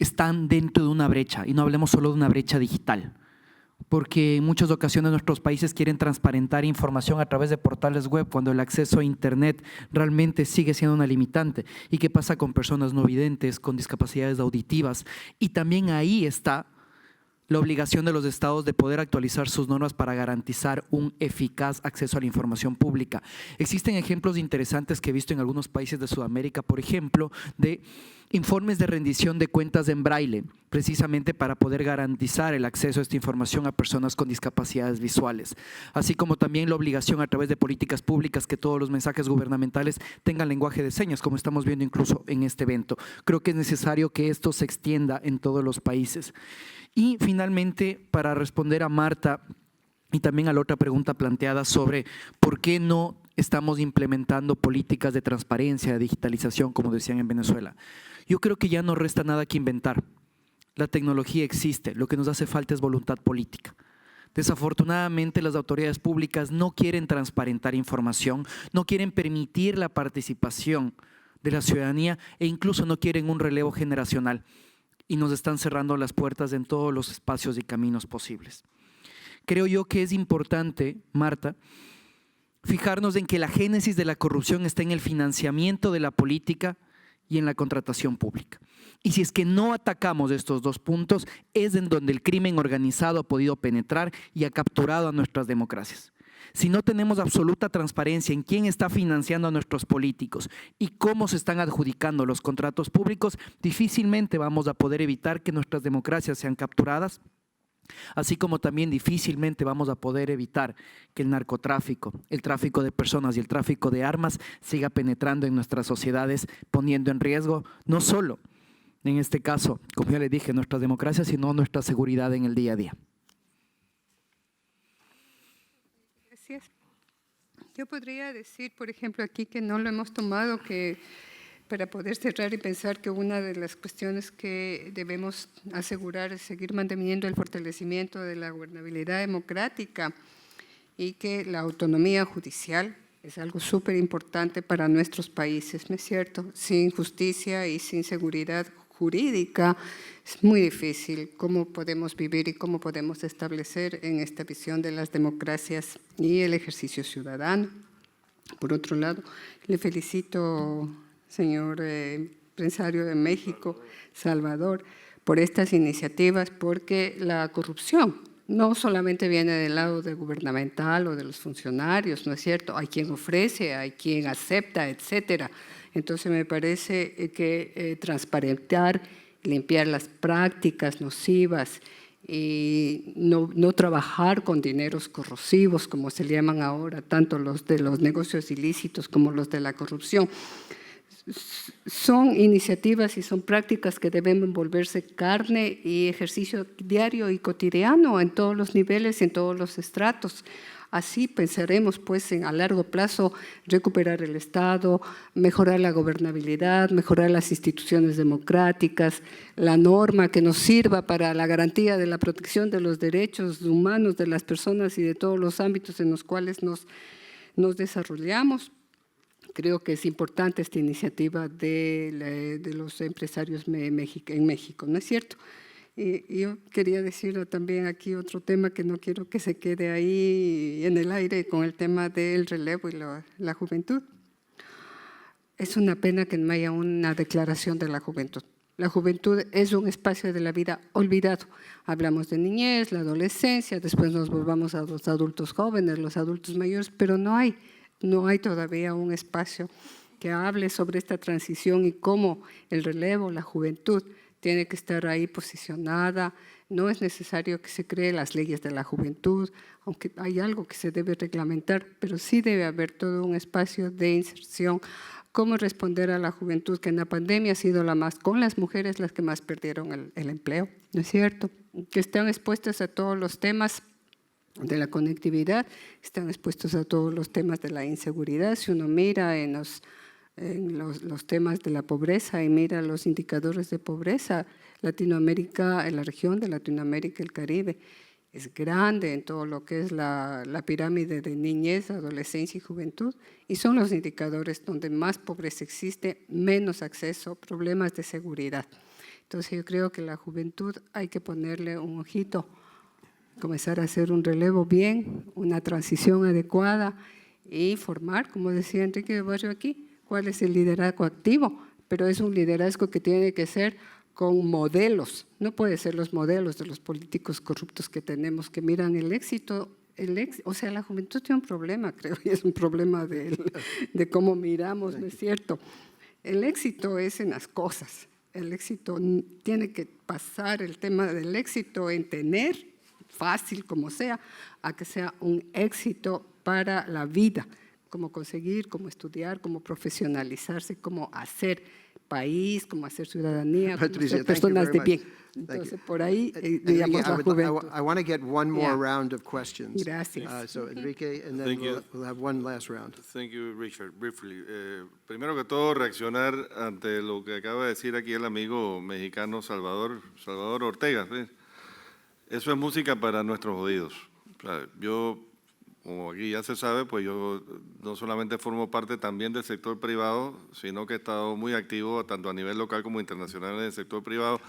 están dentro de una brecha, y no hablemos solo de una brecha digital, porque en muchas ocasiones nuestros países quieren transparentar información a través de portales web cuando el acceso a Internet realmente sigue siendo una limitante. ¿Y qué pasa con personas no videntes, con discapacidades auditivas? Y también ahí está la obligación de los estados de poder actualizar sus normas para garantizar un eficaz acceso a la información pública. Existen ejemplos interesantes que he visto en algunos países de Sudamérica, por ejemplo, de informes de rendición de cuentas en braille, precisamente para poder garantizar el acceso a esta información a personas con discapacidades visuales, así como también la obligación a través de políticas públicas que todos los mensajes gubernamentales tengan lenguaje de señas, como estamos viendo incluso en este evento. Creo que es necesario que esto se extienda en todos los países. Y finalmente, para responder a Marta y también a la otra pregunta planteada sobre por qué no estamos implementando políticas de transparencia, de digitalización, como decían en Venezuela. Yo creo que ya no resta nada que inventar. La tecnología existe, lo que nos hace falta es voluntad política. Desafortunadamente, las autoridades públicas no quieren transparentar información, no quieren permitir la participación de la ciudadanía e incluso no quieren un relevo generacional y nos están cerrando las puertas en todos los espacios y caminos posibles. Creo yo que es importante, Marta, fijarnos en que la génesis de la corrupción está en el financiamiento de la política y en la contratación pública. Y si es que no atacamos estos dos puntos, es en donde el crimen organizado ha podido penetrar y ha capturado a nuestras democracias. Si no tenemos absoluta transparencia en quién está financiando a nuestros políticos y cómo se están adjudicando los contratos públicos, difícilmente vamos a poder evitar que nuestras democracias sean capturadas, así como también difícilmente vamos a poder evitar que el narcotráfico, el tráfico de personas y el tráfico de armas siga penetrando en nuestras sociedades, poniendo en riesgo no solo, en este caso, como ya le dije, nuestras democracias, sino nuestra seguridad en el día a día. Gracias. Yo podría decir, por ejemplo, aquí que no lo hemos tomado, que para poder cerrar y pensar que una de las cuestiones que debemos asegurar es seguir manteniendo el fortalecimiento de la gobernabilidad democrática y que la autonomía judicial es algo súper importante para nuestros países, ¿no es cierto? Sin justicia y sin seguridad jurídica es muy difícil cómo podemos vivir y cómo podemos establecer en esta visión de las democracias y el ejercicio ciudadano. Por otro lado, le felicito, señor empresario de México, Salvador, por estas iniciativas, porque la corrupción no solamente viene del lado del gubernamental o de los funcionarios, ¿no es cierto? Hay quien ofrece, hay quien acepta, etcétera. Entonces me parece que transparentar, limpiar las prácticas nocivas y no trabajar con dineros corrosivos, como se le llaman ahora, tanto los de los negocios ilícitos como los de la corrupción, son iniciativas y son prácticas que deben volverse carne y ejercicio diario y cotidiano en todos los niveles y en todos los estratos. Así pensaremos, pues, a largo plazo, recuperar el Estado, mejorar la gobernabilidad, mejorar las instituciones democráticas, la norma que nos sirva para la garantía de la protección de los derechos humanos de las personas y de todos los ámbitos en los cuales nos desarrollamos. Creo que es importante esta iniciativa de los empresarios en México, ¿no es cierto? Y yo quería decir también aquí otro tema que no quiero que se quede ahí en el aire con el tema del relevo y la juventud. Es una pena que no haya una declaración de la juventud. La juventud es un espacio de la vida olvidado. Hablamos de niñez, la adolescencia, después nos volvamos a los adultos jóvenes, los adultos mayores, pero no hay todavía un espacio que hable sobre esta transición y cómo el relevo, la juventud, tiene que estar ahí posicionada. No es necesario que se creen las leyes de la juventud, aunque hay algo que se debe reglamentar, pero sí debe haber todo un espacio de inserción. Cómo responder a la juventud, que en la pandemia ha sido con las mujeres las que más perdieron el empleo, ¿no es cierto? Que están expuestas a todos los temas de la conectividad, están expuestos a todos los temas de la inseguridad. Si uno mira en los temas de la pobreza y mira los indicadores de pobreza, Latinoamérica, en la región de Latinoamérica y el Caribe, es grande en todo lo que es la pirámide de niñez, adolescencia y juventud, y son los indicadores donde más pobreza existe, menos acceso, problemas de seguridad. Entonces yo creo que la juventud hay que ponerle un ojito, comenzar a hacer un relevo bien, una transición adecuada y formar, como decía Enrique de Barrio aquí, cuál es el liderazgo activo, pero es un liderazgo que tiene que ser con modelos, no puede ser los modelos de los políticos corruptos que tenemos, que miran el éxito, o sea, la juventud tiene un problema, creo, y es un problema de cómo miramos, ¿no es cierto? El éxito es en las cosas, el éxito tiene que pasar el tema del éxito en tener, fácil como sea, a que sea un éxito para la vida, cómo conseguir, cómo estudiar, cómo profesionalizarse, cómo hacer país, cómo hacer ciudadanía, cómo ser personas de bien. Entonces, por ahí, digamos, la juventud. I want to get one more round of questions. Gracias. So Enrique, and then we'll have one last round. Thank you, Richard. Briefly, primero que todo, reaccionar ante lo que acaba de decir aquí el amigo mexicano Salvador Ortega. ¿Sí? Eso es música para nuestros oídos. O sea, yo, como aquí ya se sabe, pues yo no solamente formo parte también del sector privado, sino que he estado muy activo tanto a nivel local como internacional en el sector privado.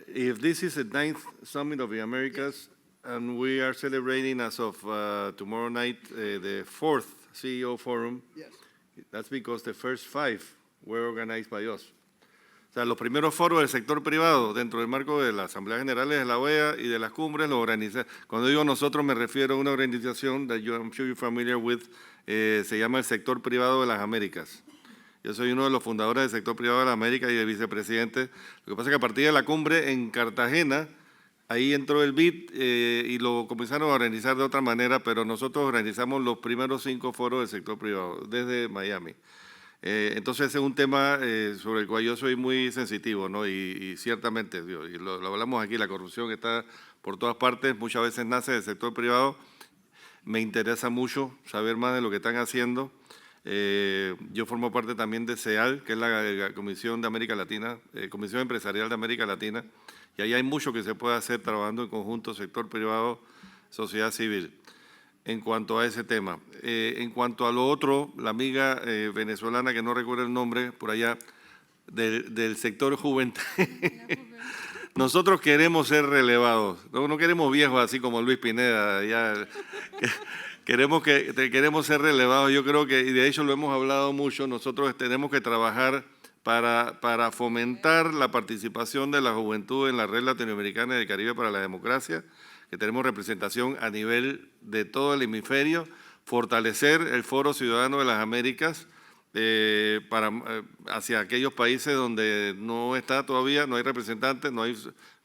If this is the 9th Summit of the Americas, and we are celebrating as of tomorrow night the 4th CEO Forum, that's because the first 5 were organized by us. O sea, los primeros foros del sector privado dentro del marco de las Asambleas Generales de la OEA y de las cumbres los organiza. Cuando digo nosotros me refiero a una organización that I'm sure you're familiar with, se llama el Sector Privado de las Américas. Yo soy uno de los fundadores del Sector Privado de las Américas y de vicepresidente. Lo que pasa es que a partir de la cumbre en Cartagena, ahí entró el BID y lo comenzaron a organizar de otra manera, pero nosotros organizamos los primeros 5 foros del sector privado desde Miami. Entonces ese es un tema sobre el cual yo soy muy sensitivo, ¿no? Y ciertamente, y lo hablamos aquí, la corrupción está por todas partes, muchas veces nace del sector privado. Me interesa mucho saber más de lo que están haciendo. Yo formo parte también de CEAL, que es la Comisión de América Latina, Comisión Empresarial de América Latina, y ahí hay mucho que se puede hacer trabajando en conjunto, sector privado, sociedad civil. En cuanto a ese tema. En cuanto a lo otro, la amiga venezolana, que no recuerdo el nombre, por allá, del sector juvenil. Nosotros queremos ser relevados, no queremos viejos así como Luis Pineda, ya, queremos ser relevados. Yo creo que, y de hecho lo hemos hablado mucho, nosotros tenemos que trabajar para fomentar la participación de la juventud en la Red Latinoamericana y del Caribe para la Democracia, que tenemos representación a nivel de todo el hemisferio, fortalecer el Foro Ciudadano de las Américas hacia aquellos países donde no está todavía, no hay representantes, no hay,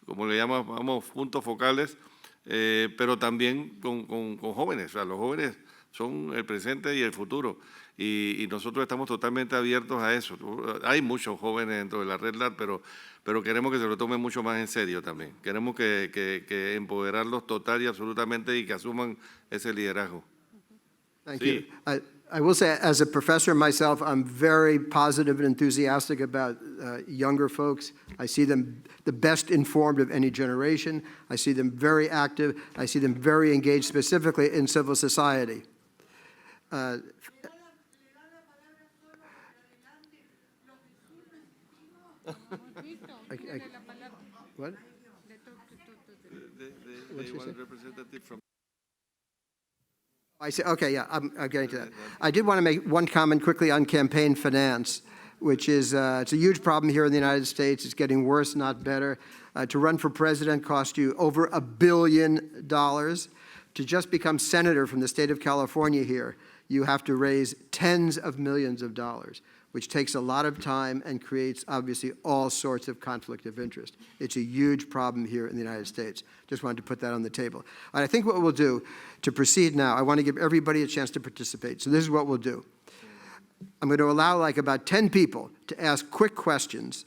como le llamamos, puntos focales, pero también con jóvenes. O sea, los jóvenes son el presente y el futuro, y nosotros estamos totalmente abiertos a eso. Hay muchos jóvenes dentro de la Red LAT, pero queremos que se lo tomen mucho más en serio también. Queremos que empoderarlos total y absolutamente y que asuman ese liderazgo. Thank Sí. you. I will say, as a professor myself, I'm very positive and enthusiastic about younger folks. I see them the best informed of any generation. I see them very active. I see them very engaged, specifically in civil society. What? They want a representative from I say, okay, yeah, I'm getting to that. I did want to make one comment quickly on campaign finance, which is it's a huge problem here in the United States. It's getting worse, not better. To run for president cost you over $1 billion. To just become senator from the state of California here, you have to raise tens of millions of dollars, which takes a lot of time and creates, obviously, all sorts of conflict of interest. It's a huge problem here in the United States. Just wanted to put that on the table. And I think what we'll do, to proceed now, I want to give everybody a chance to participate. So this is what we'll do. I'm going to allow like about 10 people to ask quick questions,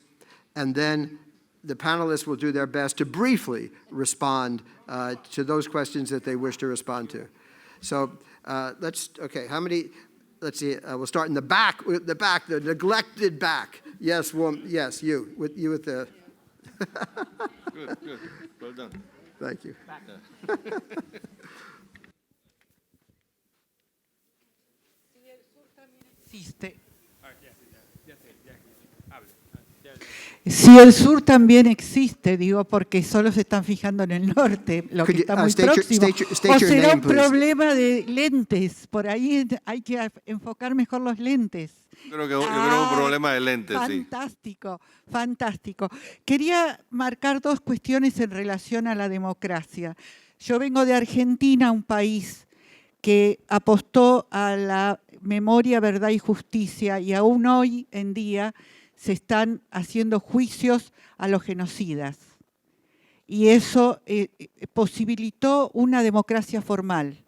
and then the panelists will do their best to briefly respond to those questions that they wish to respond to. So okay, how many? Let's see, we'll start in the back, the neglected back. Yes, yes, you with the. Good, well done. Thank you. Si el sur también existe, digo, porque solo se están fijando en el norte, lo que está muy próximo. O será un problema de lentes, por ahí hay que enfocar mejor los lentes. Yo creo que es un problema de lentes, sí. Fantástico, fantástico. Quería marcar 2 cuestiones en relación a la democracia. Yo vengo de Argentina, un país que apostó a la memoria, verdad y justicia, y aún hoy en día se están haciendo juicios a los genocidas. Y eso posibilitó una democracia formal,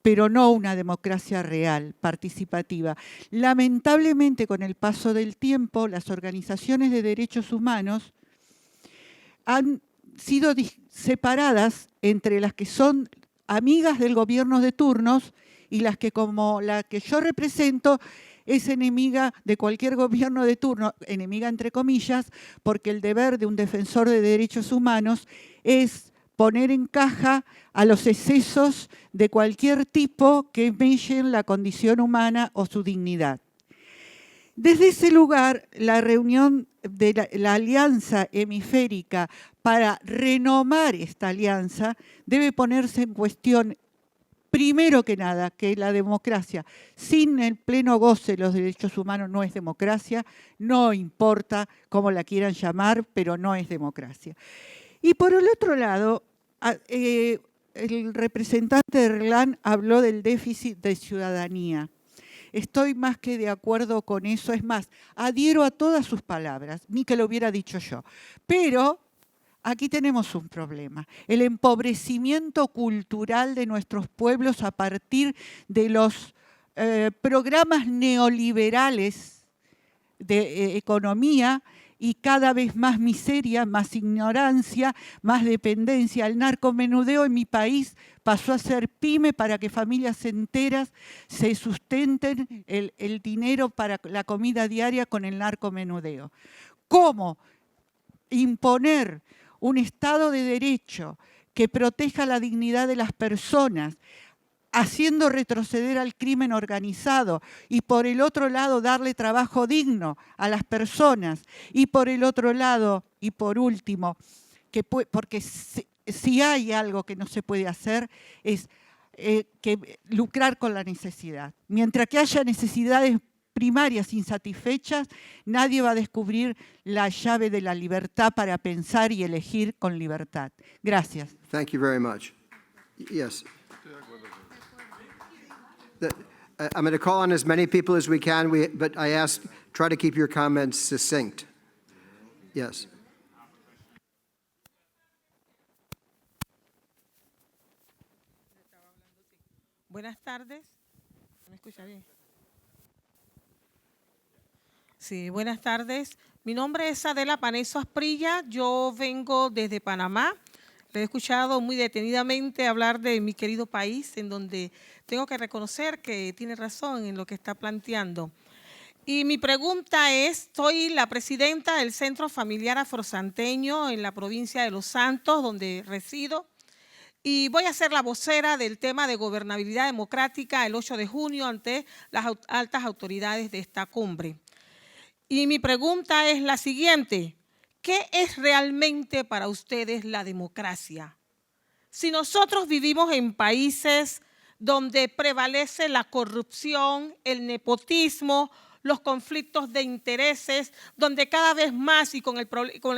pero no una democracia real, participativa. Lamentablemente, con el paso del tiempo, las organizaciones de derechos humanos han sido separadas entre las que son amigas del gobierno de turnos y las que, como la que yo represento, es enemiga de cualquier gobierno de turno, enemiga entre comillas, porque el deber de un defensor de derechos humanos es poner en caja a los excesos de cualquier tipo que mellen la condición humana o su dignidad. Desde ese lugar, la reunión de la Alianza Hemisférica para renomar esta alianza debe ponerse en cuestión, primero que nada, que la democracia, sin el pleno goce de los derechos humanos, no es democracia, no importa cómo la quieran llamar, pero no es democracia. Y por el otro lado, el representante de RLAN habló del déficit de ciudadanía. Estoy más que de acuerdo con eso, es más, adhiero a todas sus palabras, ni que lo hubiera dicho yo. Pero aquí tenemos un problema, el empobrecimiento cultural de nuestros pueblos a partir de los programas neoliberales de economía y cada vez más miseria, más ignorancia, más dependencia. El narcomenudeo en mi país pasó a ser pyme para que familias enteras se sustenten el dinero para la comida diaria con el narcomenudeo. ¿Cómo imponer un Estado de Derecho que proteja la dignidad de las personas, haciendo retroceder al crimen organizado, y por el otro lado darle trabajo digno a las personas, y por el otro lado, y por último, porque si hay algo que no se puede hacer es que lucrar con la necesidad. Mientras que haya necesidades primarias insatisfechas, nadie va a descubrir la llave de la libertad para pensar y elegir con libertad. Gracias. Thank you very much. Yes. I'm going to call on as many people as we can, but I ask, try to keep your comments succinct. Yes. Buenas tardes. ¿Me escucha bien? Sí, buenas tardes. Mi nombre es Adela Paneso Asprilla. Yo vengo desde Panamá. Le he escuchado muy detenidamente hablar de mi querido país, en donde tengo que reconocer que tiene razón en lo que está planteando. Y mi pregunta es, soy la presidenta del Centro Familiar Afrosanteño en la provincia de Los Santos, donde resido, y voy a ser la vocera del tema de gobernabilidad democrática el 8 de junio ante las altas autoridades de esta cumbre. Y mi pregunta es la siguiente: ¿qué es realmente para ustedes la democracia? Si nosotros vivimos en países donde prevalece la corrupción, el nepotismo, los conflictos de intereses, donde cada vez más, y con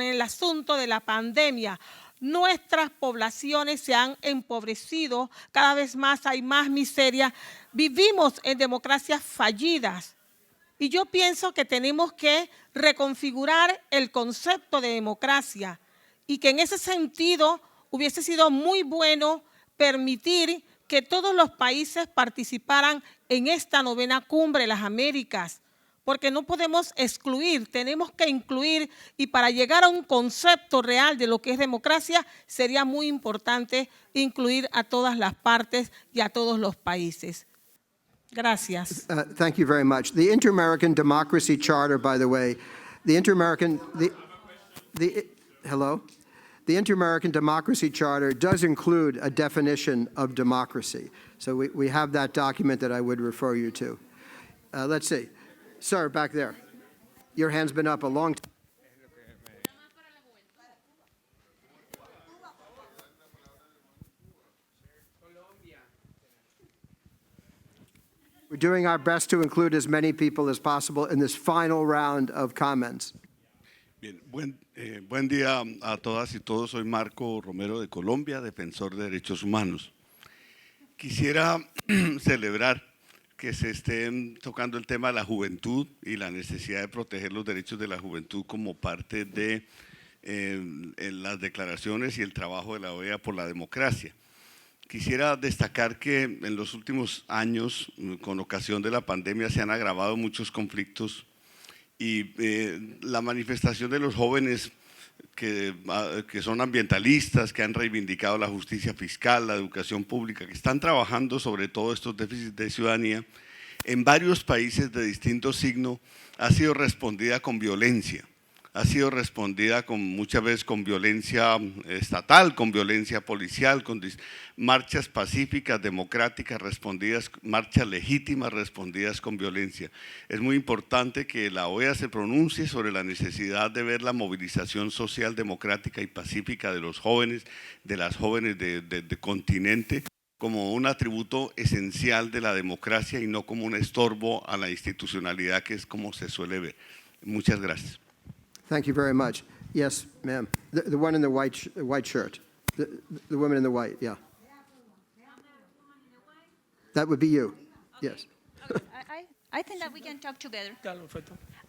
el asunto de la pandemia, nuestras poblaciones se han empobrecido, cada vez más hay más miseria, vivimos en democracias fallidas. Y yo pienso que tenemos que reconfigurar el concepto de democracia y que en ese sentido hubiese sido muy bueno permitir que todos los países participaran en esta 9ª Cumbre de las Américas, porque no podemos excluir, tenemos que incluir, y para llegar a un concepto real de lo que es democracia sería muy importante incluir a todas las partes y a todos los países. Gracias. Thank you very much. The Inter-American Democracy Charter, by the way, the Inter-American Democracy Charter does include a definition of democracy. So we have that document that I would refer you to. Let's see. Sir, back there. Your hand's been up a long time. We're doing our best to include as many people as possible in this final round of comments. Bien, buen día a todas y todos. Soy Marco Romero de Colombia, defensor de derechos humanos. Quisiera celebrar que se estén tocando el tema de la juventud y la necesidad de proteger los derechos de la juventud como parte de las declaraciones y el trabajo de la OEA por la democracia. Quisiera destacar que en los últimos años, con ocasión de la pandemia, se han agravado muchos conflictos y la manifestación de los jóvenes que son ambientalistas, que han reivindicado la justicia fiscal, la educación pública, que están trabajando sobre todo estos déficits de ciudadanía, en varios países de distinto signo ha sido respondida con violencia. ha sido respondida muchas veces con violencia estatal, con violencia policial, con marchas pacíficas, democráticas respondidas, marchas legítimas respondidas con violencia. Es muy importante que la OEA se pronuncie sobre la necesidad de ver la movilización social, democrática y pacífica de los jóvenes, de las jóvenes del continente, como un atributo esencial de la democracia y no como un estorbo a la institucionalidad, que es como se suele ver. Muchas gracias. Thank you very much. Yes, ma'am. The one in the white shirt. The woman in the white, yeah. That would be you. Yes. I think that we can talk together.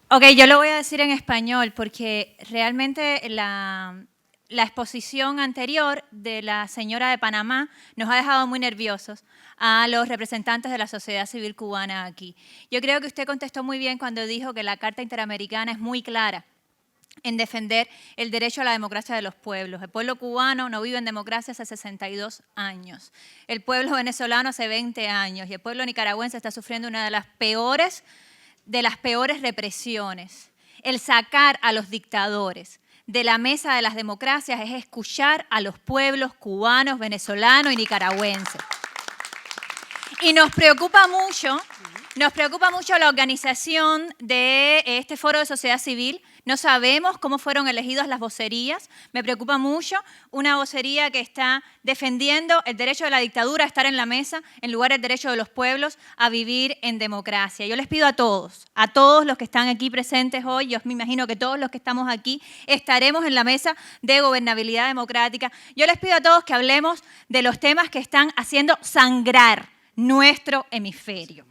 Ok, yo lo voy a decir en español porque realmente la exposición anterior de la señora de Panamá nos ha dejado muy nerviosos a los representantes de la sociedad civil cubana aquí. Yo creo que usted contestó muy bien cuando dijo que la Carta Interamericana es muy clara en defender el derecho a la democracia de los pueblos. El pueblo cubano no vive en democracia hace 62 años. El pueblo venezolano hace 20 años. Y el pueblo nicaragüense está sufriendo una de las peores represiones. El sacar a los dictadores de la mesa de las democracias es escuchar a los pueblos cubanos, venezolanos y nicaragüenses. Y nos preocupa mucho la organización de este foro de sociedad civil. No sabemos cómo fueron elegidas las vocerías. Me preocupa mucho una vocería que está defendiendo el derecho de la dictadura a estar en la mesa en lugar del derecho de los pueblos a vivir en democracia. Yo les pido a todos los que están aquí presentes hoy, yo me imagino que todos los que estamos aquí estaremos en la mesa de gobernabilidad democrática. Yo les pido a todos que hablemos de los temas que están haciendo sangrar nuestro hemisferio.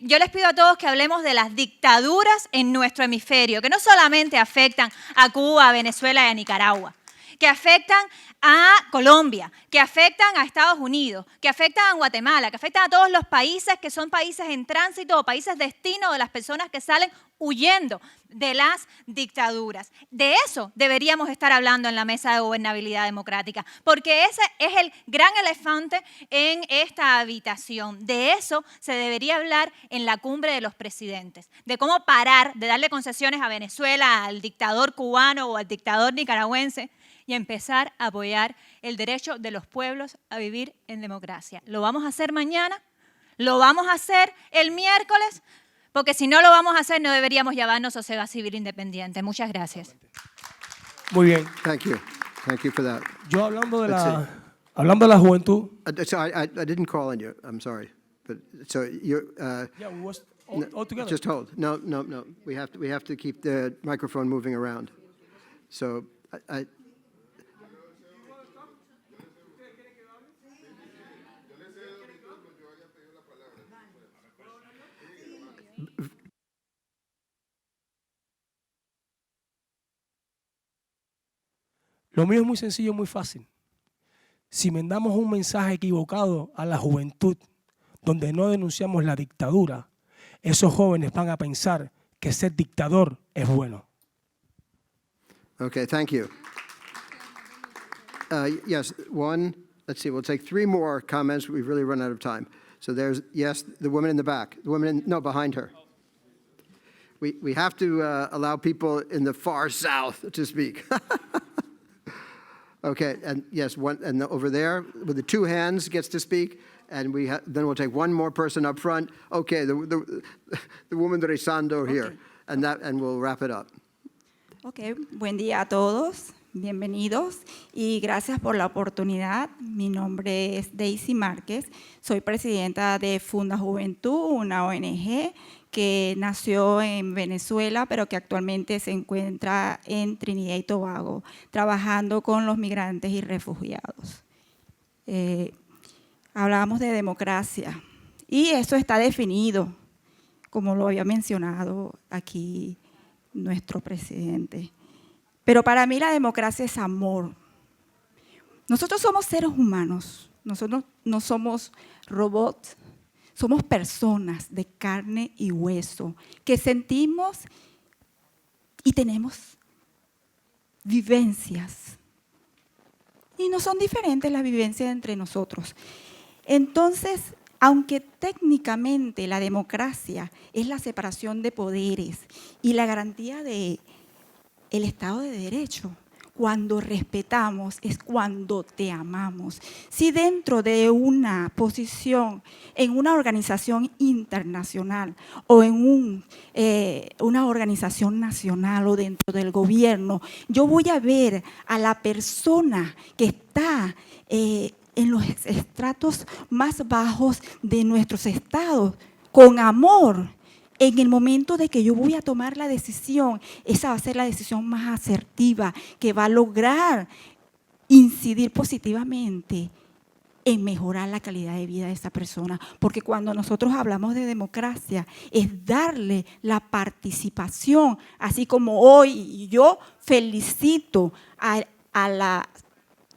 Yo les pido a todos que hablemos de las dictaduras en nuestro hemisferio, que no solamente afectan a Cuba, a Venezuela y a Nicaragua, que afectan a Colombia, que afectan a Estados Unidos, que afectan a Guatemala, que afectan a todos los países que son países en tránsito o países destino de las personas que salen huyendo de las dictaduras. De eso deberíamos estar hablando en la mesa de gobernabilidad democrática, porque ese es el gran elefante en esta habitación. De eso se debería hablar en la cumbre de los presidentes, de cómo parar de darle concesiones a Venezuela, al dictador cubano o al dictador nicaragüense, y empezar a apoyar el derecho de los pueblos a vivir en democracia. ¿Lo vamos a hacer mañana? ¿Lo vamos a hacer el miércoles? Porque si no lo vamos a hacer, no deberíamos llamarnos sociedad civil independiente. Muchas gracias. Muy bien. Thank you. Thank you for that. Yo hablando de la juventud. So I didn't call on you. I'm sorry. But so you're Yeah, we was all together. just hold. No. We have to keep the microphone moving around. So I Lo mío es muy sencillo, muy fácil. Si mandamos un mensaje equivocado a la juventud, donde no denunciamos la dictadura, esos jóvenes van a pensar que ser dictador es bueno. Okay, thank you. Yes, let's see, we'll take 3 more comments. We've really run out of time. So there's, yes, the woman in the back. The woman, behind her. We have to allow people in the far south to speak. Okay, and yes, over there with the 2 hands gets to speak, and then we'll take 1 more person up front. Okay, the woman rezando here, and we'll wrap it up. Okay, buen día a todos, bienvenidos y gracias por la oportunidad. Mi nombre es Daisy Márquez, soy presidenta de Funda Juventud, una ONG que nació en Venezuela, pero que actualmente se encuentra en Trinidad y Tobago, trabajando con los migrantes y refugiados. Hablábamos de democracia y eso está definido, como lo había mencionado aquí nuestro presidente. Pero para mí la democracia es amor. Nosotros somos seres humanos, nosotros no somos robots, somos personas de carne y hueso que sentimos y tenemos vivencias. Y no son diferentes las vivencias entre nosotros. Entonces, aunque técnicamente la democracia es la separación de poderes y la garantía de el Estado de Derecho, cuando respetamos, es cuando te amamos. Si dentro de una posición, en una organización internacional o en una organización nacional o dentro del gobierno, yo voy a ver a la persona que está en los estratos más bajos de nuestros estados, con amor. En el momento de que yo voy a tomar la decisión, esa va a ser la decisión más asertiva que va a lograr incidir positivamente en mejorar la calidad de vida de esa persona. Porque cuando nosotros hablamos de democracia, es darle la participación, así como hoy yo felicito a la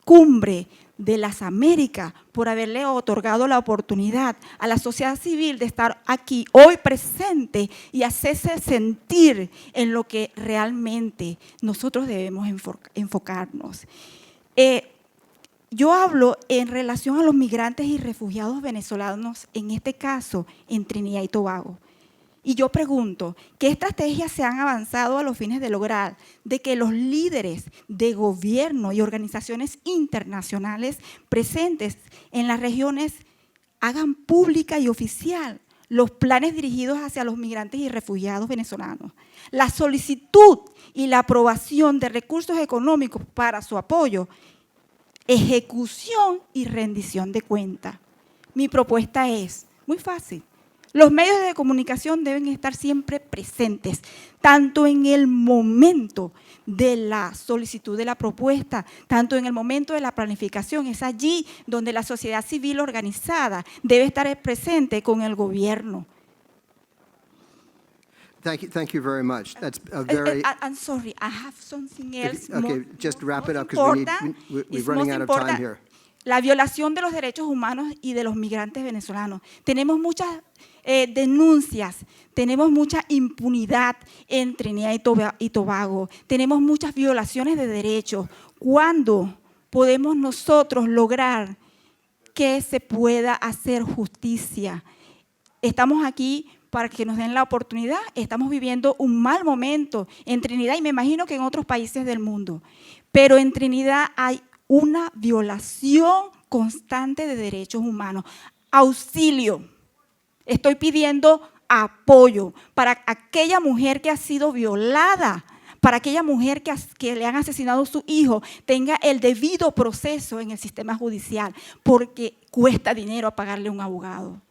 cumbre de las Américas por haberle otorgado la oportunidad a la sociedad civil de estar aquí hoy presente y hacerse sentir en lo que realmente nosotros debemos enfocarnos. Yo hablo en relación a los migrantes y refugiados venezolanos, en este caso en Trinidad y Tobago. Y yo pregunto, ¿qué estrategias se han avanzado a los fines de lograr de que los líderes de gobierno y organizaciones internacionales presentes en las regiones hagan pública y oficial los planes dirigidos hacia los migrantes y refugiados venezolanos? La solicitud y la aprobación de recursos económicos para su apoyo, ejecución y rendición de cuentas. Mi propuesta es muy fácil. Los medios de comunicación deben estar siempre presentes, tanto en el momento de la solicitud de la propuesta, tanto en el momento de la planificación. Es allí donde la sociedad civil organizada debe estar presente con el gobierno. Thank you very much. That's a very... I'm sorry, I have something else. Okay, just wrap it up because we're running out of time here. La violación de los derechos humanos y de los migrantes venezolanos. Tenemos muchas denuncias, tenemos mucha impunidad en Trinidad y Tobago, tenemos muchas violaciones de derechos. ¿Cuándo podemos nosotros lograr que se pueda hacer justicia? Estamos aquí para que nos den la oportunidad. Estamos viviendo un mal momento en Trinidad y me imagino que en otros países del mundo. Pero en Trinidad hay una violación constante de derechos humanos. Auxilio. Estoy pidiendo apoyo para aquella mujer que ha sido violada, para aquella mujer que le han asesinado a su hijo, tenga el debido proceso en el sistema judicial, porque cuesta dinero pagarle a un abogado.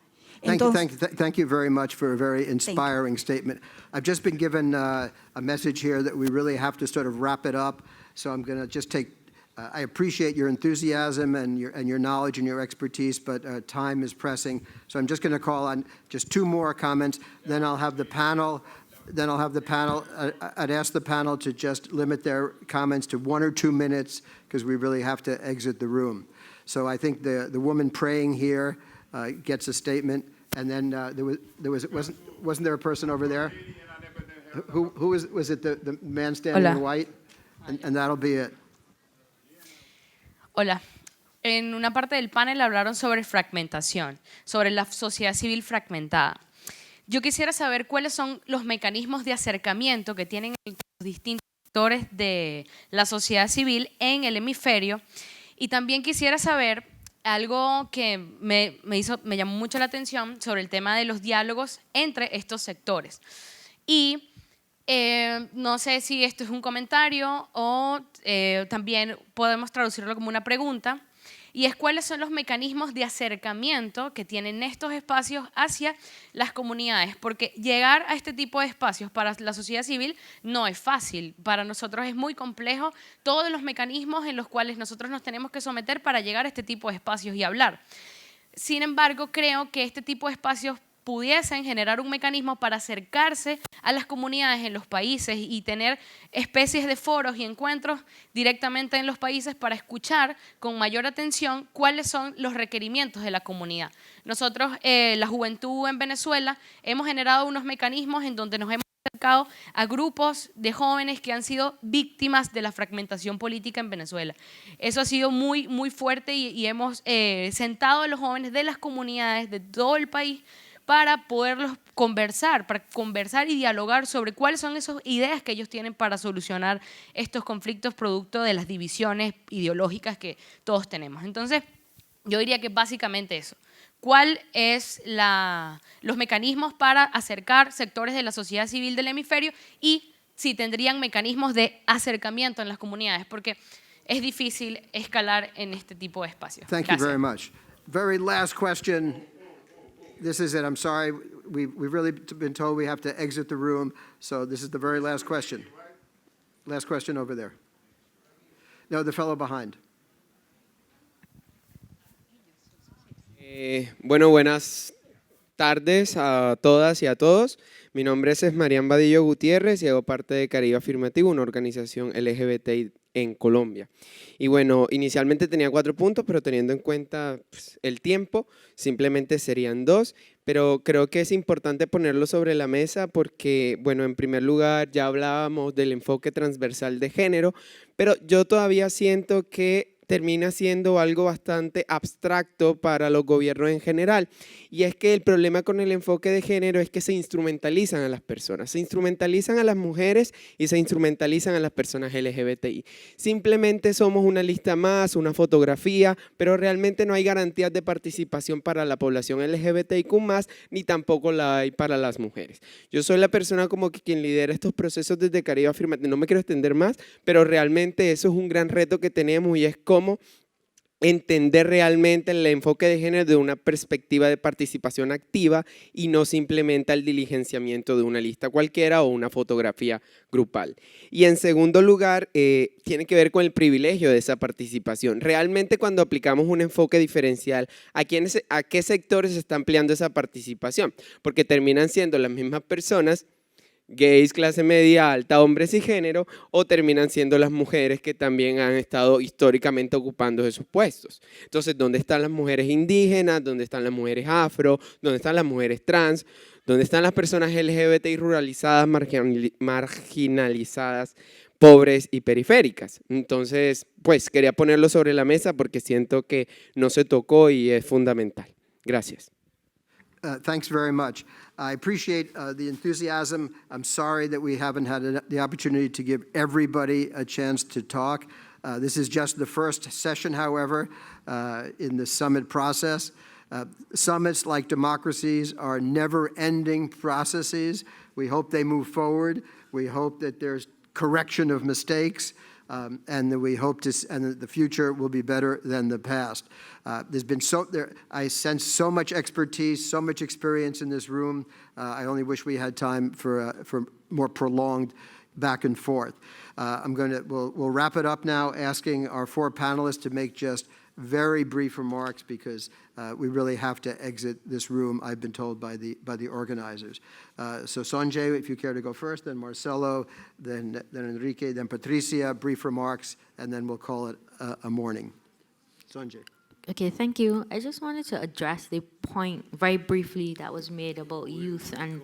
Thank you very much for a very inspiring statement. I've just been given a message here that we really have to sort of wrap it up, so I'm going to just take I appreciate your enthusiasm and your knowledge and your expertise, but time is pressing. So I'm just going to call on just two more comments. Then I'll have the panel. I'd ask the panel to just limit their comments to 1 or 2 minutes because we really have to exit the room. So I think the woman praying here gets a statement, and then wasn't there a person over there? Who was it? The man standing in white, and that'll be it. Hola. En una parte del panel hablaron sobre fragmentación, sobre la sociedad civil fragmentada. Yo quisiera saber cuáles son los mecanismos de acercamiento que tienen los distintos sectores de la sociedad civil en el hemisferio, y también quisiera saber algo que me llamó mucho la atención sobre el tema de los diálogos entre estos sectores. Y no sé si esto es un comentario o también podemos traducirlo como una pregunta, y es cuáles son los mecanismos de acercamiento que tienen estos espacios hacia las comunidades, porque llegar a este tipo de espacios para la sociedad civil no es fácil. Para nosotros es muy complejo todos los mecanismos en los cuales nosotros nos tenemos que someter para llegar a este tipo de espacios y hablar. Sin embargo, creo que este tipo de espacios pudiesen generar un mecanismo para acercarse a las comunidades en los países y tener especies de foros y encuentros directamente en los países para escuchar con mayor atención cuáles son los requerimientos de la comunidad. Nosotros, la juventud en Venezuela, hemos generado unos mecanismos en donde nos hemos acercado a grupos de jóvenes que han sido víctimas de la fragmentación política en Venezuela. Eso ha sido muy, muy fuerte y hemos sentado a los jóvenes de las comunidades de todo el país para poderlos conversar, y dialogar sobre cuáles son esas ideas que ellos tienen para solucionar estos conflictos producto de las divisiones ideológicas que todos tenemos. Entonces, yo diría que básicamente eso. ¿Cuál es los mecanismos para acercar sectores de la sociedad civil del hemisferio y si tendrían mecanismos de acercamiento en las comunidades? Porque es difícil escalar en este tipo de espacios. Thank you very much. Very last question. This is it. I'm sorry. We've really been told we have to exit the room, so this is the very last question. Last question over there. No, the fellow behind. Bueno, buenas tardes a todas y a todos. Mi nombre es Esmarián Vadillo Gutiérrez y hago parte de Caribe Afirmativo, una organización LGBTI en Colombia. Y bueno, inicialmente tenía 4 puntos, pero teniendo en cuenta pues, el tiempo, simplemente serían 2. Pero creo que es importante ponerlo sobre la mesa porque, bueno, en primer lugar ya hablábamos del enfoque transversal de género, pero yo todavía siento que termina siendo algo bastante abstracto para los gobiernos en general. Y es que el problema con el enfoque de género es que se instrumentalizan a las personas, se instrumentalizan a las mujeres y se instrumentalizan a las personas LGBTI. Simplemente somos una lista más, una fotografía, pero realmente no hay garantías de participación para la población LGBTIQ+, ni tampoco la hay para las mujeres. Yo soy la persona como que quien lidera estos procesos desde Caribe Afirmativo. No me quiero extender más, pero realmente eso es un gran reto que tenemos y es cómo entender realmente el enfoque de género de una perspectiva de participación activa y no simplemente el diligenciamiento de una lista cualquiera o una fotografía grupal. Y en segundo lugar, tiene que ver con el privilegio de esa participación. Realmente cuando aplicamos un enfoque diferencial, ¿a qué sectores se está ampliando esa participación? Porque terminan siendo las mismas personas, gays, clase media alta, hombres y género, o terminan siendo las mujeres que también han estado históricamente ocupando esos puestos. Entonces, ¿dónde están las mujeres indígenas? ¿Dónde están las mujeres afro? ¿Dónde están las mujeres trans? ¿Dónde están las personas LGBTI ruralizadas, marginalizadas, pobres y periféricas? Entonces, pues quería ponerlo sobre la mesa porque siento que no se tocó y es fundamental. Gracias. Thanks very much. I appreciate the enthusiasm. I'm sorry that we haven't had the opportunity to give everybody a chance to talk. This is just the first session, however, in the summit process. Summits, like democracies, are never-ending processes. We hope they move forward. We hope that there's correction of mistakes. And that we hope and that the future will be better than the past. I sense so much expertise, so much experience in this room. I only wish we had time for more prolonged back and forth. We'll wrap it up now, asking our 4 panelists to make just very brief remarks because we really have to exit this room, I've been told by the organizers. So Sonjay, if you care to go first, then Marcelo, then Enrique, then Patricia, brief remarks, and then we'll call it a morning. Sonjay. Okay, thank you. I just wanted to address the point very briefly that was made about youth and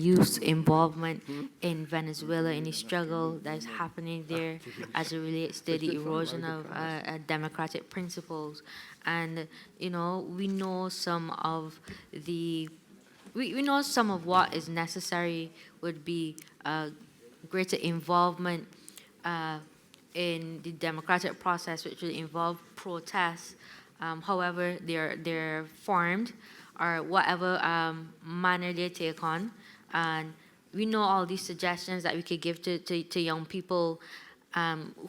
youth's involvement in Venezuela, in the struggle that is happening there as it relates to the erosion of democratic principles. And, you know, we know some of what is necessary would be greater involvement in the democratic process, which would involve protests. However they're formed or whatever manner they take on. And we know all these suggestions that we could give to young people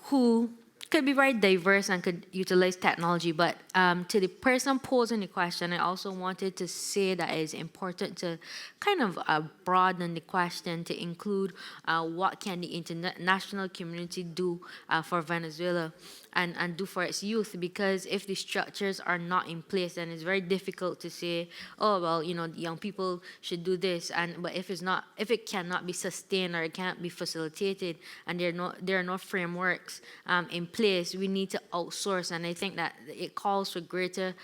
who could be very diverse and could utilize technology. But to the person posing the question, I also wanted to say that it is important to kind of broaden the question to include what can the international community do for Venezuela and do for its youth, because if the structures are not in place, then it's very difficult to say, oh, well, you know, young people should do this, but if it cannot be sustained or it can't be facilitated, and there are no frameworks in place, we need to outsource. And I think that it calls for greater,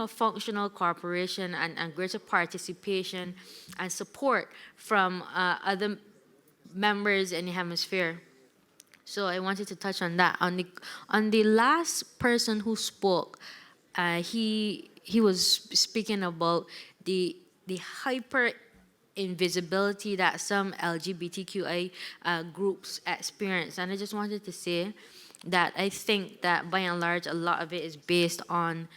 functional cooperation and greater participation and support from other members in the hemisphere. So I wanted to touch on that. On the last person who spoke, he was speaking about the the hyper invisibility that some LGBTQI groups experience. And I just wanted to say that I think that by and large, a lot of it is based on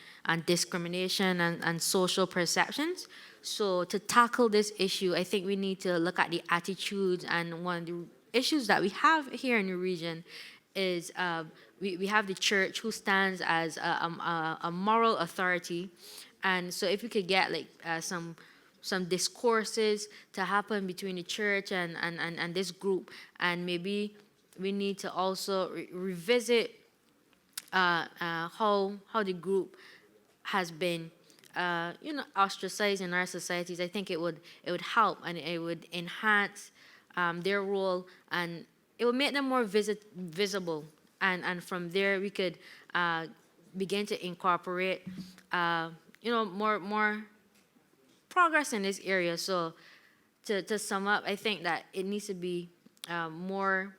discrimination and social perceptions. So to tackle this issue, I think we need to look at the attitudes, and one of the issues that we have here in the region is we have the church who stands as a moral authority. And so if we could get like some discourses to happen between the church and this group, and maybe we need to also revisit how the group has been ostracized in our societies. I think it would help, and it would enhance their role, and it would make them more visible. And from there, we could begin to incorporate, more progress in this area. So to sum up, I think that it needs to be more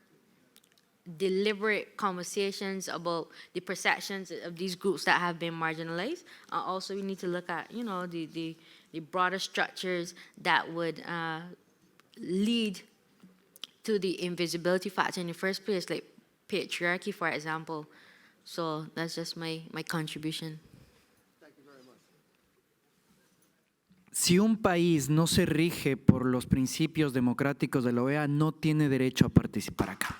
deliberate conversations about the perceptions of these groups that have been marginalized. Also, we need to look at, the broader structures that would lead to the invisibility factor in the first place, like patriarchy, for example. So that's just my contribution. Si un país no se rige por los principios democráticos de la OEA, no tiene derecho a participar acá.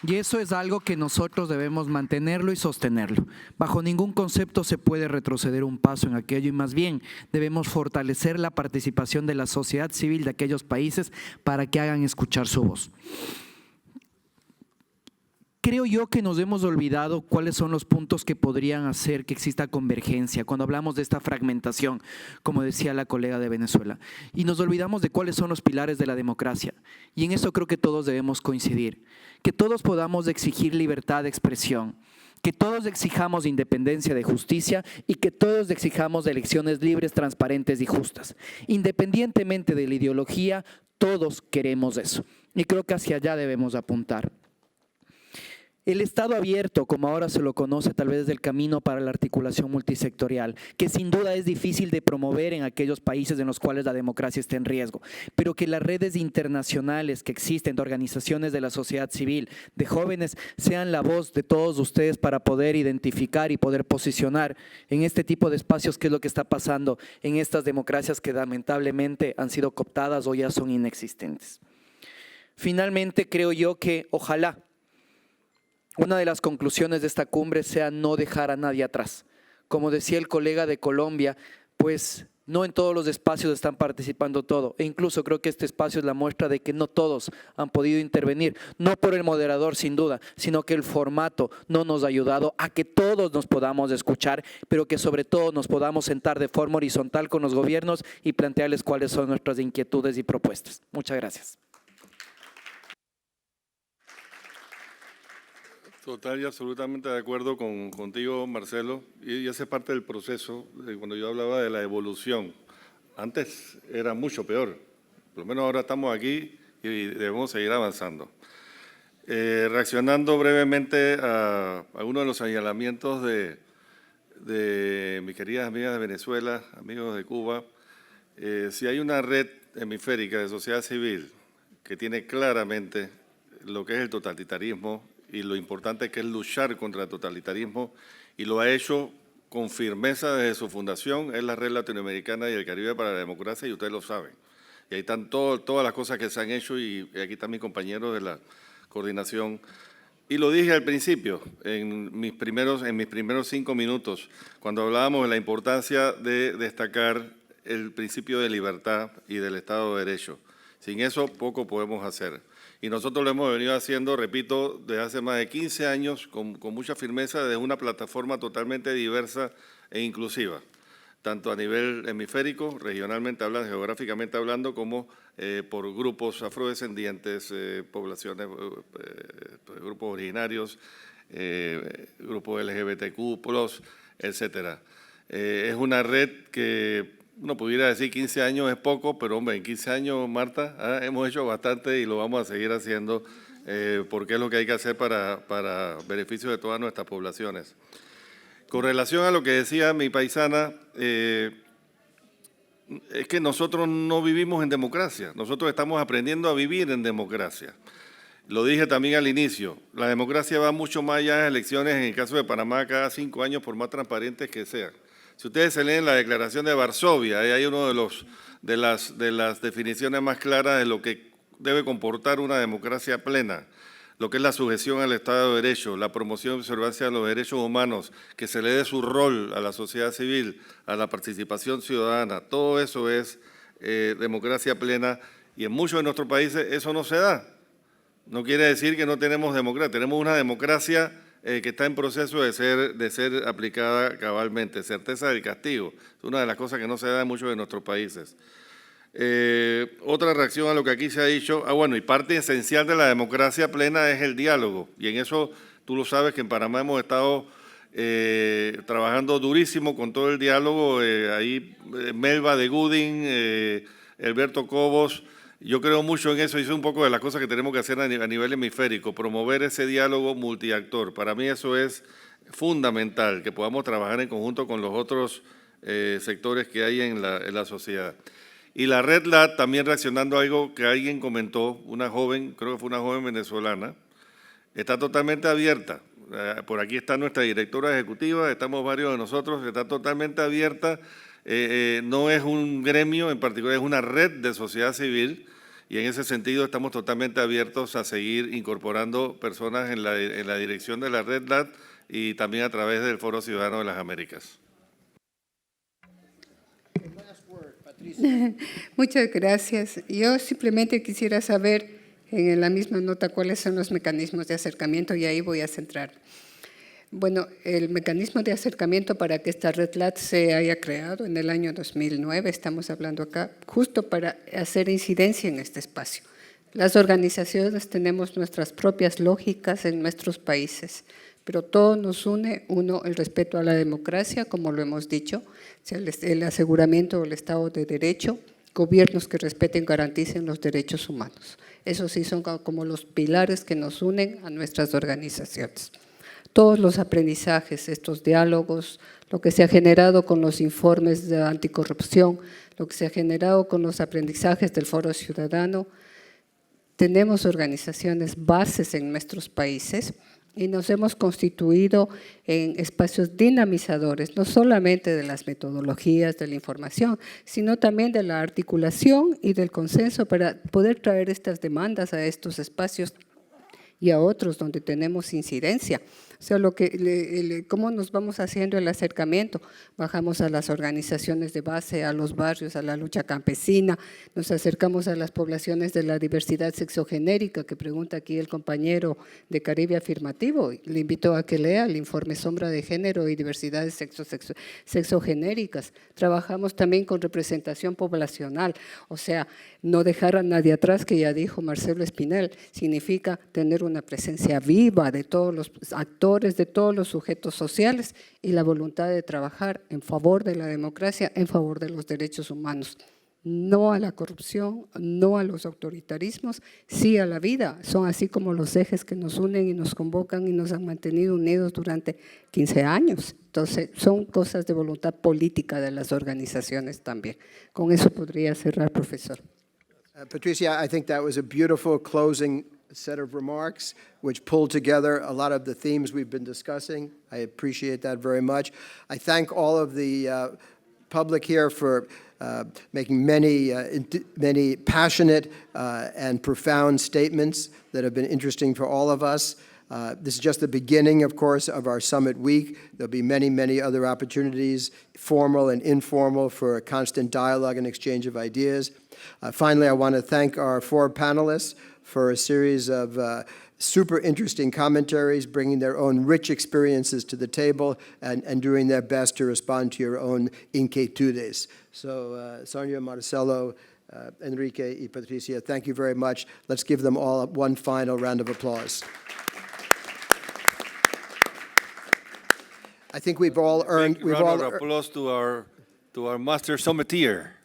Y eso es algo que nosotros debemos mantenerlo y sostenerlo. Bajo ningún concepto se puede retroceder un paso en aquello, y más bien debemos fortalecer la participación de la sociedad civil de aquellos países para que hagan escuchar su voz. Creo yo que nos hemos olvidado cuáles son los puntos que podrían hacer que exista convergencia cuando hablamos de esta fragmentación, como decía la colega de Venezuela. Y nos olvidamos de cuáles son los pilares de la democracia. Y en eso creo que todos debemos coincidir. Que todos podamos exigir libertad de expresión, que todos exijamos independencia de justicia y que todos exijamos elecciones libres, transparentes y justas. Independientemente de la ideología, todos queremos eso. Y creo que hacia allá debemos apuntar. El Estado abierto, como ahora se lo conoce, tal vez es el camino para la articulación multisectorial, que sin duda es difícil de promover en aquellos países en los cuales la democracia está en riesgo, pero que las redes internacionales que existen de organizaciones de la sociedad civil, de jóvenes, sean la voz de todos ustedes para poder identificar y poder posicionar en este tipo de espacios qué es lo que está pasando en estas democracias que lamentablemente han sido cooptadas o ya son inexistentes. Finalmente, creo yo que ojalá una de las conclusiones de esta cumbre sea no dejar a nadie atrás. Como decía el colega de Colombia, pues no en todos los espacios están participando todo. E incluso creo que este espacio es la muestra de que no todos han podido intervenir. No por el moderador, sin duda, sino que el formato no nos ha ayudado a que todos nos podamos escuchar, pero que sobre todo nos podamos sentar de forma horizontal con los gobiernos y plantearles cuáles son nuestras inquietudes y propuestas. Muchas gracias. Total y absolutamente de acuerdo contigo, Marcelo, y esa es parte del proceso. Cuando yo hablaba de la evolución, antes era mucho peor, por lo menos ahora estamos aquí y debemos seguir avanzando. Reaccionando brevemente a algunos de los señalamientos de mis queridas amigas de Venezuela, amigos de Cuba, si hay una red hemisférica de sociedad civil que tiene claramente lo que es el totalitarismo y lo importante que es luchar contra el totalitarismo, y lo ha hecho con firmeza desde su fundación, es la Red Latinoamericana y el Caribe para la Democracia, y ustedes lo saben. Y ahí están todas las cosas que se han hecho, y aquí están mis compañeros de la coordinación. Y lo dije al principio, en mis primeros 5 minutos, cuando hablábamos de la importancia de destacar el principio de libertad y del Estado de Derecho. Sin eso, poco podemos hacer. Y nosotros lo hemos venido haciendo, repito, desde hace más de 15 años, con mucha firmeza, desde una plataforma totalmente diversa e inclusiva, tanto a nivel hemisférico, regionalmente hablando, geográficamente hablando, como por grupos afrodescendientes, poblaciones, grupos originarios, grupos LGBTQ+, etcétera. Es una red que uno pudiera decir 15 años es poco, pero hombre, en 15 años, Marta, hemos hecho bastante y lo vamos a seguir haciendo porque es lo que hay que hacer para beneficio de todas nuestras poblaciones. Con relación a lo que decía mi paisana, es que nosotros no vivimos en democracia, nosotros estamos aprendiendo a vivir en democracia. Lo dije también al inicio, la democracia va mucho más allá de las elecciones, en el caso de Panamá, cada 5 años, por más transparentes que sean. Si ustedes se leen la Declaración de Varsovia, ahí hay uno de las definiciones más claras de lo que debe comportar una democracia plena, lo que es la sujeción al Estado de Derecho, la promoción y observancia de los derechos humanos, que se le dé su rol a la sociedad civil, a la participación ciudadana, todo eso es democracia plena, y en muchos de nuestros países eso no se da. No quiere decir que no tenemos democracia, tenemos una democracia que está en proceso de ser aplicada cabalmente, certeza del castigo, es una de las cosas que no se da en muchos de nuestros países. Otra reacción a lo que aquí se ha dicho, bueno, y parte esencial de la democracia plena es el diálogo, y en eso tú lo sabes que en Panamá hemos estado trabajando durísimo con todo el diálogo, ahí Melba de Gooding, Alberto Cobos, yo creo mucho en eso, y es un poco de las cosas que tenemos que hacer a nivel hemisférico, promover ese diálogo multiactor. Para mí eso es fundamental, que podamos trabajar en conjunto con los otros sectores que hay en la sociedad. Y la Red LAT también reaccionando a algo que alguien comentó, una joven, creo que fue una joven venezolana, está totalmente abierta. Por aquí está nuestra directora ejecutiva, estamos varios de nosotros, está totalmente abierta. No es un gremio en particular, es una red de sociedad civil, y en ese sentido estamos totalmente abiertos a seguir incorporando personas en la dirección de la Red LAT y también a través del Foro Ciudadano de las Américas. Muchas gracias. Yo simplemente quisiera saber, en la misma nota, cuáles son los mecanismos de acercamiento, y ahí voy a centrar. Bueno, el mecanismo de acercamiento para que esta Red LAT se haya creado en el año 2009, estamos hablando acá, justo para hacer incidencia en este espacio. Las organizaciones tenemos nuestras propias lógicas en nuestros países, pero todo nos une, uno, el respeto a la democracia, como lo hemos dicho, el aseguramiento del Estado de Derecho, gobiernos que respeten y garanticen los derechos humanos. Esos sí son como los pilares que nos unen a nuestras organizaciones. Todos los aprendizajes, estos diálogos, lo que se ha generado con los informes de anticorrupción, lo que se ha generado con los aprendizajes del Foro Ciudadano, tenemos organizaciones bases en nuestros países y nos hemos constituido en espacios dinamizadores, no solamente de las metodologías, de la información, sino también de la articulación y del consenso para poder traer estas demandas a estos espacios y a otros donde tenemos incidencia. O sea, cómo nos vamos haciendo el acercamiento. Bajamos a las organizaciones de base, a los barrios, a la lucha campesina, nos acercamos a las poblaciones de la diversidad sexogenérica, que pregunta aquí el compañero de Caribe Afirmativo. Le invito a que lea el informe Sombra de Género y Diversidades Sexogenéricas. Trabajamos también con representación poblacional, o sea, no dejar a nadie atrás, que ya dijo Marcelo Espinel, significa tener una presencia viva de todos los actores, de todos los sujetos sociales y la voluntad de trabajar en favor de la democracia, en favor de los derechos humanos. No a la corrupción, no a los autoritarismos, sí a la vida. Son así como los ejes que nos unen y nos convocan y nos han mantenido unidos durante 15 años. Entonces, son cosas de voluntad política de las organizaciones también. Con eso podría cerrar, profesor. Patricia, I think that was a beautiful closing set of remarks which pulled together a lot of the themes we've been discussing. I appreciate that very much. I thank all of the public here for making many passionate and profound statements that have been interesting for all of us. This is just the beginning, of course, of our summit week. There'll be many, many other opportunities, formal and informal, for a constant dialogue and exchange of ideas. Finally, I want to thank our 4 panelists for a series of super interesting commentaries, bringing their own rich experiences to the table and doing their best to respond to your own inquietudes. So, Sonia, Marcelo, Enrique, y Patricia, thank you very much. Let's give them all one final round of applause. I think we've all earned. Round of applause to our master sommetier.